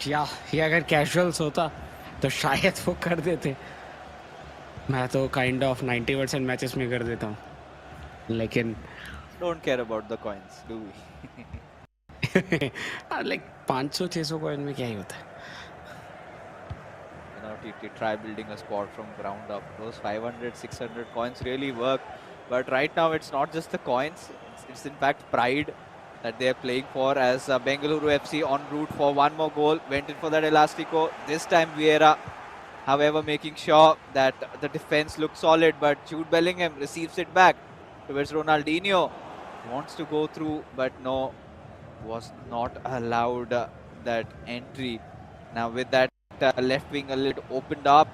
या ये अगर casuals होता तो शायद वो कर देते। मैं तो काइंड ऑफ 90% मैचेस में कर देता हूँ, लेकिन Don't care about the coins, do we? Like 500-600 coin में क्या ही होता है। You know, try building a squad from ground up. Those 500-600 coins really work, but right now it's not just the coins, it's in fact pride that they're playing for, as Bengaluru FC en route for one more goal, went in for that Elastico. This time Vieira however, making sure that the defense looks solid. But Jude Bellingham receives it back towards Ronaldinho. Wants to go through, but no, was not allowed that entry. Now with that left wing a little opened up.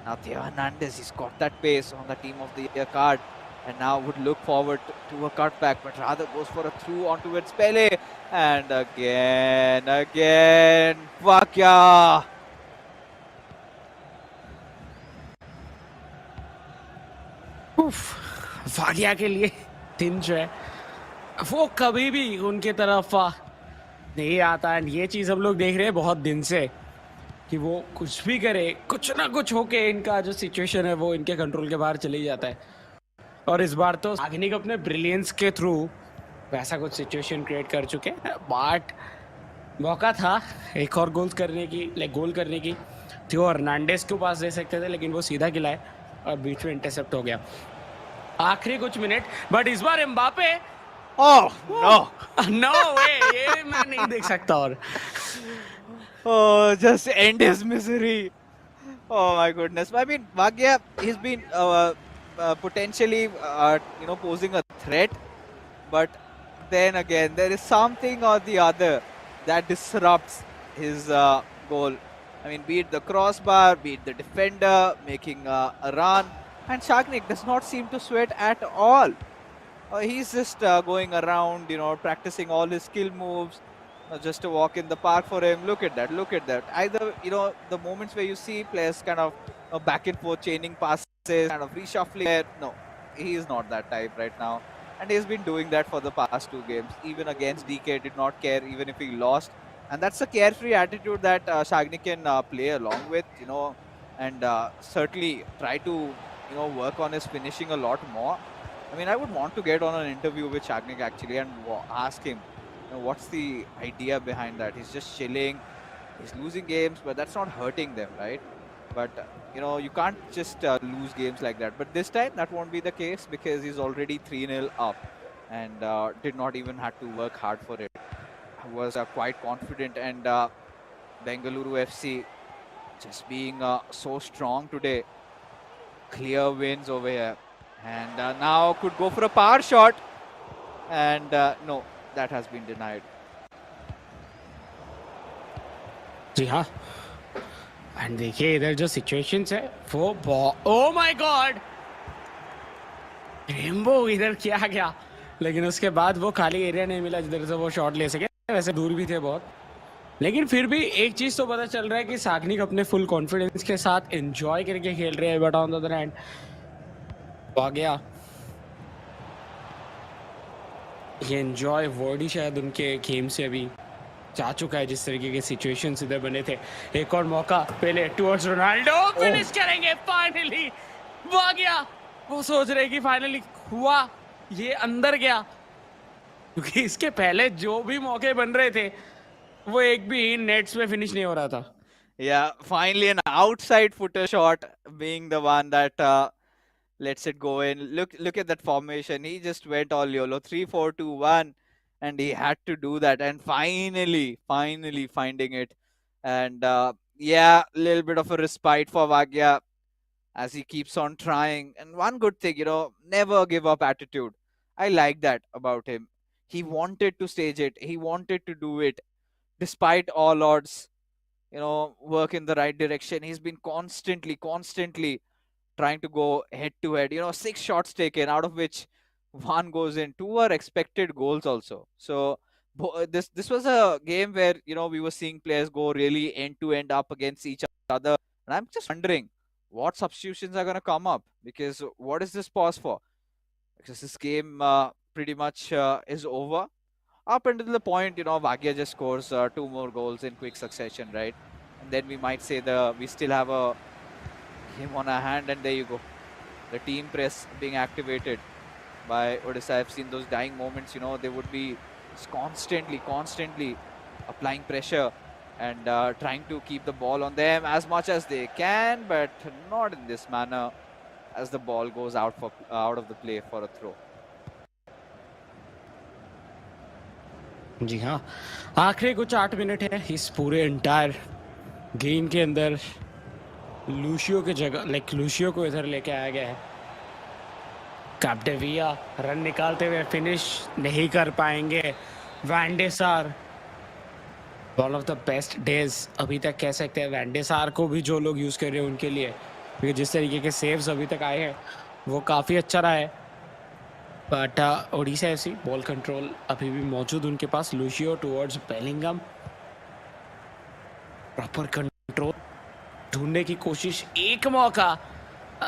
Now Theo Hernandez, he's got that pace on the Team of the Year card, and now would look forward to a cutback, but rather goes for a through onto its Pele. And again, fuck yeah! वागिया के लिए दिन जो है वो कभी भी उनके तरफ नहीं आता एंड ये चीज हम लोग देख रहे हैं बहुत दिन से कि वो कुछ भी करे कुछ ना कुछ होके इनका जो सिचुएशन है वो इनके कंट्रोल के बाहर चली जाता है और इस बार तो आग्निक अपने ब्रिलियंस के थ्रू वैसा कुछ सिचुएशन क्रिएट कर चुके हैं बट मौका था एक और गोल करने की थियो हर्नांडेस के पास दे सकते थे लेकिन वो सीधा खिलाए और बीच में इंटरसेप्ट हो गया आखिरी कुछ मिनट बट इस बार एम्बापे Oh no! नो वे ये मैं नहीं देख सकता और Oh, just end his misery. Oh my goodness! I mean, Bhagia, he's been potentially posing a threat, but then again, there is something or the other that disrupts his goal. I mean, be it the crossbar, be it the defender making a run, and Shagnik does not seem to sweat at all. He's just going around, practicing all his skill moves. Just a walk in the park for him. Look at that. Look at that. Either, the moments where you see players kind of back and forth chaining passes, kind of reshuffling. No, he is not that type right now. And he's been doing that for the past 2 games. Even against DK, did not care even if he lost. And that's a carefree attitude that Shagni can play along with, and certainly try to, work on his finishing a lot more. I mean, I would want to get on an interview with Shagnik actually and ask him, what's the idea behind that? He's just chilling, he's losing games, but that's not hurting them, right? But, you can't just lose games like that. But this time, that won't be the case because he's already 3-0 up and did not even have to work hard for it. Was quite confident, and Bengaluru FC just being so strong today. Clear wins over here. And now could go for a power shot. And no, that has been denied. जी हाँ and देखिए इधर जो situations है वो oh my God rainbow इधर क्या गया लेकिन उसके बाद वो खाली एरिया नहीं मिला जिधर से वो शॉट ले सके वैसे दूर भी थे बहुत लेकिन फिर भी एक चीज तो पता चल रहा है कि सागनिक अपने फुल कॉन्फिडेंस के साथ एंजॉय करके खेल रहे हैं but on the other hand आ गया ये एंजॉय वर्ड ही शायद उनके गेम से अभी जा चुका है जिस तरीके के सिचुएशंस इधर बने थे एक और मौका पहले टुवर्ड्स रोनाल्डो फिनिश करेंगे फाइनली वो आ गया वो सोच रहे कि फाइनली हुआ ये अंदर गया क्योंकि इसके पहले जो भी मौके बन रहे थे वो एक भी नेट्स में फिनिश नहीं हो रहा था Yeah, finally an outside footer shot being the one that lets it go in. Look at that formation. He just went all YOLO. 3-4-2-1. And he had to do that. And finally finding it. And yeah, a little bit of a respite for Vagya as he keeps on trying. And one good thing, never give up attitude. I like that about him. He wanted to stage it. He wanted to do it despite all odds. Work in the right direction. He's been constantly trying to go head to head. 6 shots taken, out of which one goes in. 2 were expected goals also. So this was a game where we were seeing players go really end to end up against each other. And I'm just wondering what substitutions are going to come up, because what is this pause for? Because this game pretty much is over. Up until the point, Vagya just scores 2 more goals in quick succession, right? And then we might say we still have a game on our hand, and there you go. The team press being activated by Odisha. I've seen those dying moments, they would be constantly applying pressure and trying to keep the ball on them as much as they can, but not in this manner as the ball goes out of the play for a throw. जी हाँ आखिरी कुछ 8 minute है इस पूरे entire game के अंदर लूशियो की जगह लूशियो को इधर लेके आया गया है। कैप्टेविया रन निकालते हुए फिनिश नहीं कर पाएंगे। Van der Sar one of the best days अभी तक कह सकते हैं वैंडेसार को भी जो लोग यूज़ कर रहे हैं उनके लिए, क्योंकि जिस तरीके के सेव्स अभी तक आए हैं वो काफ़ी अच्छा रहा है। But Odisha FC ball control अभी भी मौजूद उनके पास। लूशियो टुवर्ड्स बेलिंगम, प्रॉपर कंट्रोल ढूंढने की कोशिश, एक मौका,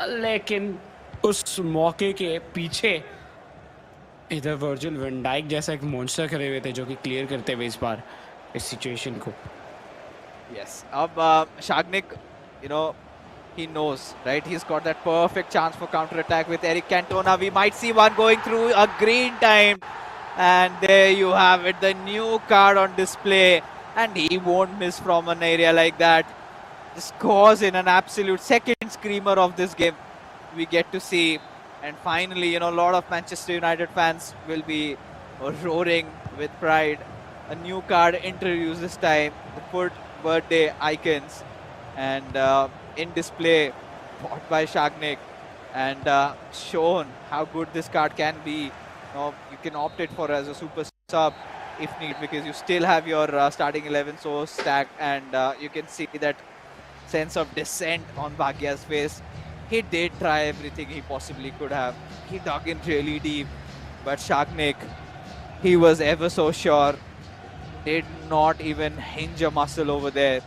लेकिन उस मौके के पीछे इधर वर्जिल वैन डाइक जैसा एक मॉन्स्टर खड़े हुए थे जो कि क्लियर करते हुए इस बार इस सिचुएशन को। Yes. Shagnik, you know, he knows, right? He's got that perfect chance for counter-attack with Eric Cantona. We might see one going through a green time. And there you have it, the new card on display. And he won't miss from an area like that. Scores in an absolute second screamer of this game we get to see. And finally, you know, a lot of Manchester United fans will be roaring with pride. A new card introduced this time, the foot birthday icons, and in display, bought by Shagnik, and shown how good this card can be. You can opt it for as a super sub if need, because you still have your starting 11 so stacked, and you can see that sense of dissent on Bhagia's face. He did try everything he possibly could have. He dug in really deep, but Shagnik, he was ever so sure, did not even hinge a muscle over there.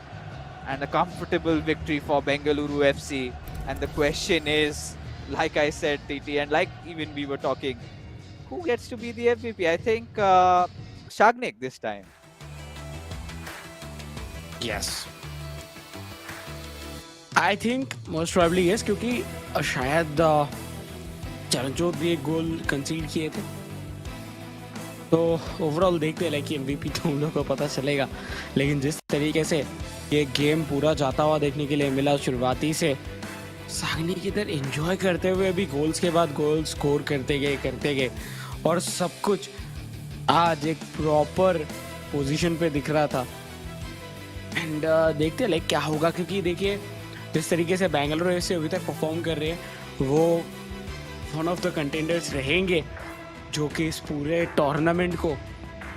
And a comfortable victory for Bengaluru FC. And the question is, like I said, TT, and like even we were talking, who gets to be the MVP? I think Shagnik this time. Yes. I think most probably yes, क्योंकि शायद चरणजोत भी एक गोल कंसीड किए थे। तो overall देखते हैं like MVP तो उन लोगों को पता चलेगा, लेकिन जिस तरीके से ये गेम पूरा जाता हुआ देखने के लिए मिला शुरुआती से, सागनी की इधर एंजॉय करते हुए भी गोल्स के बाद गोल स्कोर करते गए और सब कुछ आज एक प्रॉपर पोजीशन पे दिख रहा था। एंड देखते हैं लाइक क्या होगा, क्योंकि देखिए जिस तरीके से बेंगलुरु एफसी अभी तक परफॉर्म कर रहे हैं वो वन ऑफ द कंटेंडर्स रहेंगे जो कि इस पूरे टूर्नामेंट को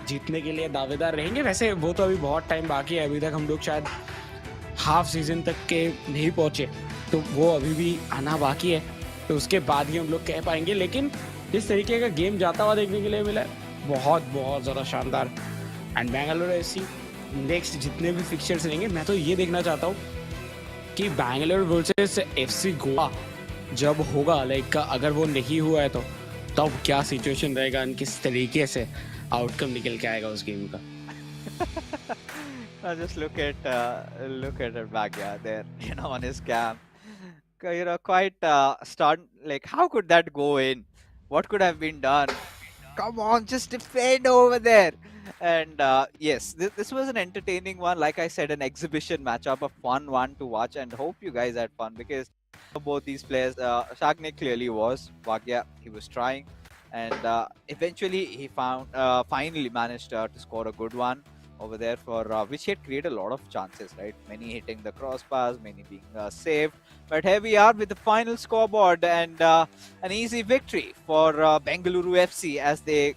जीतने के लिए दावेदार रहेंगे। वैसे वो तो अभी बहुत टाइम बाकी है, अभी तक हम लोग शायद हाफ सीजन तक के नहीं पहुंचे, तो वो अभी भी आना बाकी है, तो उसके बाद ही हम लोग कह पाएंगे। लेकिन जिस तरीके का गेम जाता हुआ देखने के लिए मिला है बहुत बहुत ज़्यादा शानदार। एंड बेंगलुरु एफसी नेक्स्ट जितने भी फिक्चर्स रहेंगे, मैं तो ये देखना चाहता हूँ कि बेंगलुरु वर्सेस एफसी गोवा जब होगा, लाइक अगर वो नहीं हुआ है तो तब क्या सिचुएशन रहेगा, किस तरीके से आउटकम निकल के आएगा उस गेम का। Just look at Bhagia there, you know, on his cam. You know, quite stunned. Like, how could that go in? What could have been done? Come on, just defend over there. And yes, this was an entertaining one. Like I said, an exhibition matchup, a fun one to watch, and hope you guys had fun, because both these players, Shagnik clearly was. Bhagia, he was trying, and eventually he finally managed to score a good one over there, for which he had created a lot of chances, right? Many hitting the crossbars, many being saved. But here we are with the final scoreboard, and an easy victory for Bengaluru FC, as they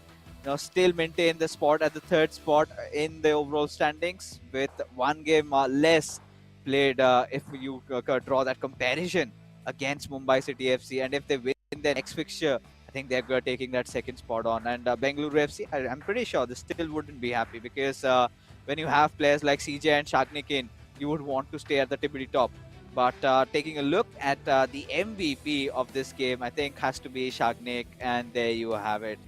still maintain the spot at the third spot in the overall standings, with one game less played. If you draw that comparison against Mumbai City FC, and if they win their next fixture, I think they're taking that second spot on. And Bengaluru FC, I'm pretty sure they still wouldn't be happy, because when you have players like CJ and Shagnik in, you would want to stay at the tippity top. But taking a look at the MVP of this game, I think has to be Shagnik, and there you have it.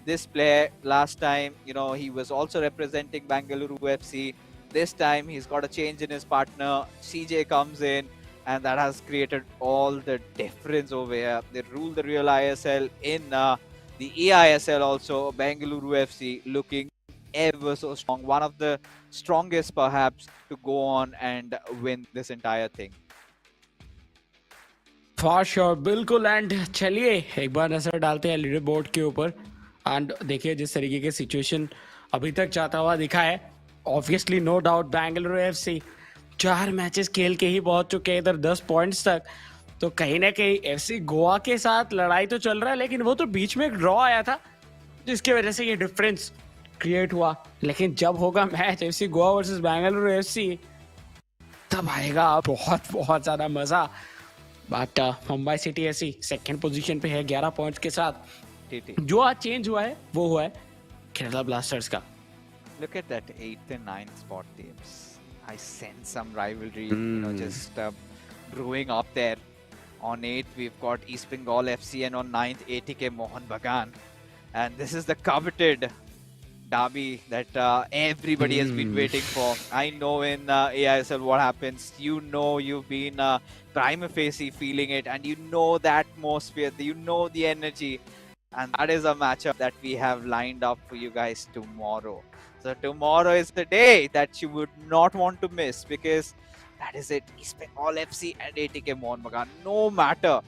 This player, last time, he was also representing Bengaluru FC. This time, he's got a change in his partner. CJ comes in, and that has created all the difference over here. They rule the real ISL in the eISL also. Bengaluru FC looking ever so strong. One of the strongest, perhaps, to go on and win this entire thing. For sure, बिल्कुल। And चलिए एक बार नजर डालते हैं leader board के ऊपर, and देखिए जिस तरीके की सिचुएशन अभी तक जाता हुआ दिखा है, obviously no doubt Bengaluru FC 4 matches खेल के ही पहुंच चुके हैं इधर 10 पॉइंट्स तक। तो कहीं ना कहीं एफसी गोवा के साथ लड़ाई तो चल रहा है, लेकिन वो तो बीच में एक ड्रॉ आया था जिसकी वजह से ये डिफरेंस क्रिएट हुआ। लेकिन जब होगा match FC Goa versus Bengaluru FC, तब आएगा बहुत बहुत ज्यादा मजा। But Mumbai city FC second position पे है 11 पॉइंट्स के साथ। TT. जो आज चेंज हुआ है वो हुआ है केरला ब्लास्टर्स का। Look at that 8th and 9th spot teams. I sense some rivalry, just brewing up there. On 8th, we've got East Bengal FC, and on 9th, ATK Mohan Bagan. And this is the coveted derby that everybody has been waiting for. I know in eISL what happens. You know, you've been prima facie feeling it, and you know the atmosphere, you know the energy. And that is a matchup that we have lined up for you guys tomorrow. So tomorrow is the day that you would not want to miss, because that is it. East Bengal FC and ATK Mohun Bagan. No matter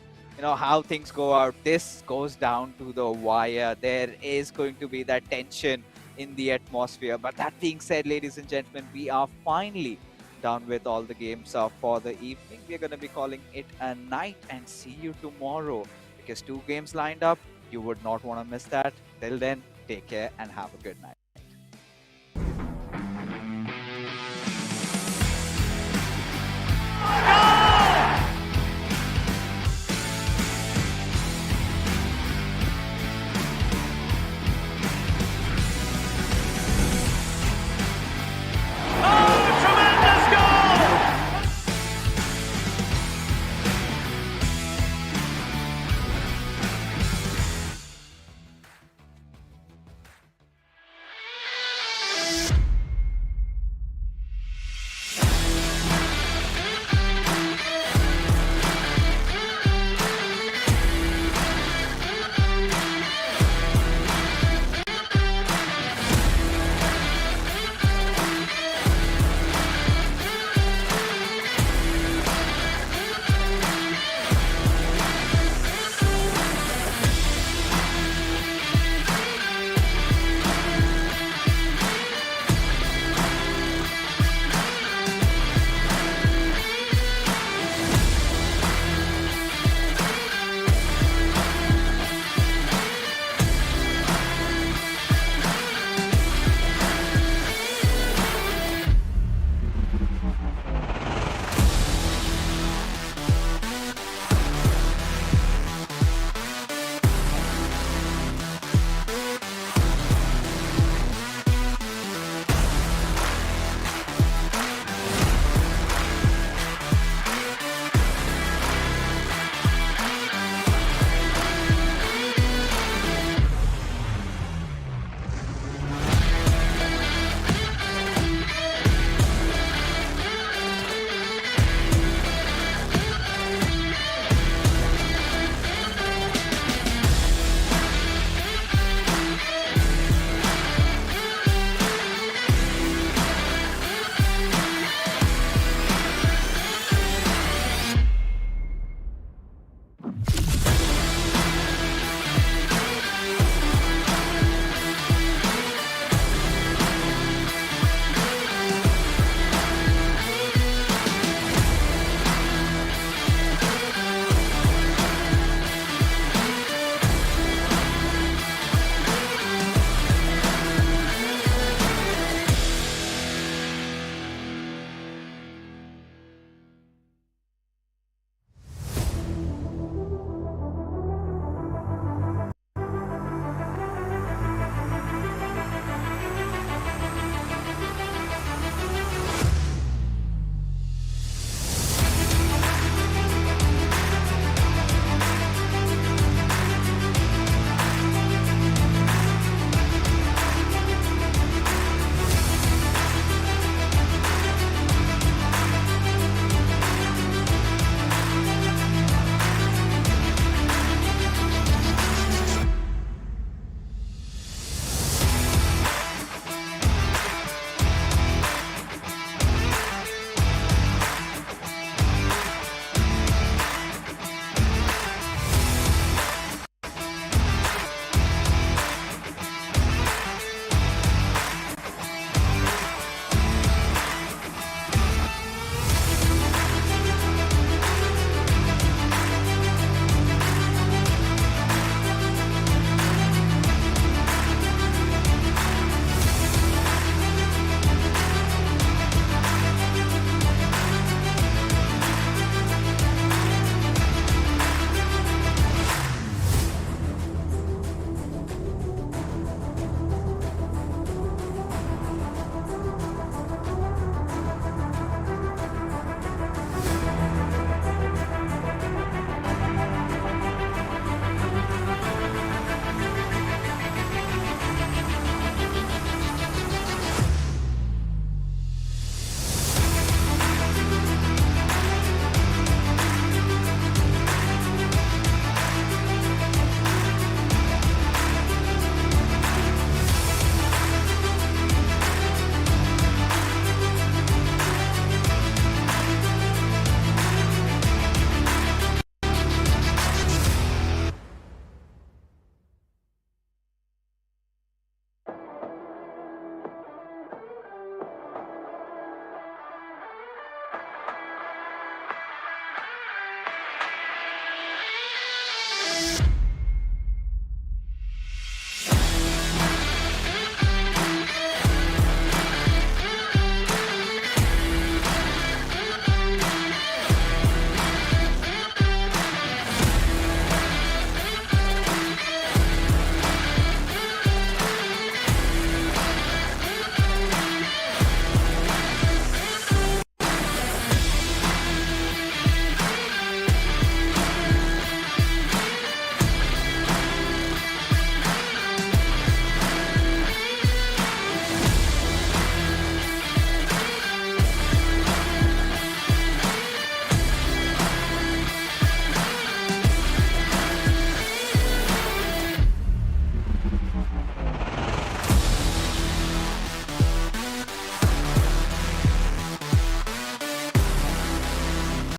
how things go out, this goes down to the wire. There is going to be that tension in the atmosphere. But that being said, ladies and gentlemen, we are finally done with all the games for the evening. We're going to be calling it a night and see you tomorrow, because 2 games lined up. You would not want to miss that. Till then, take care and have a good night.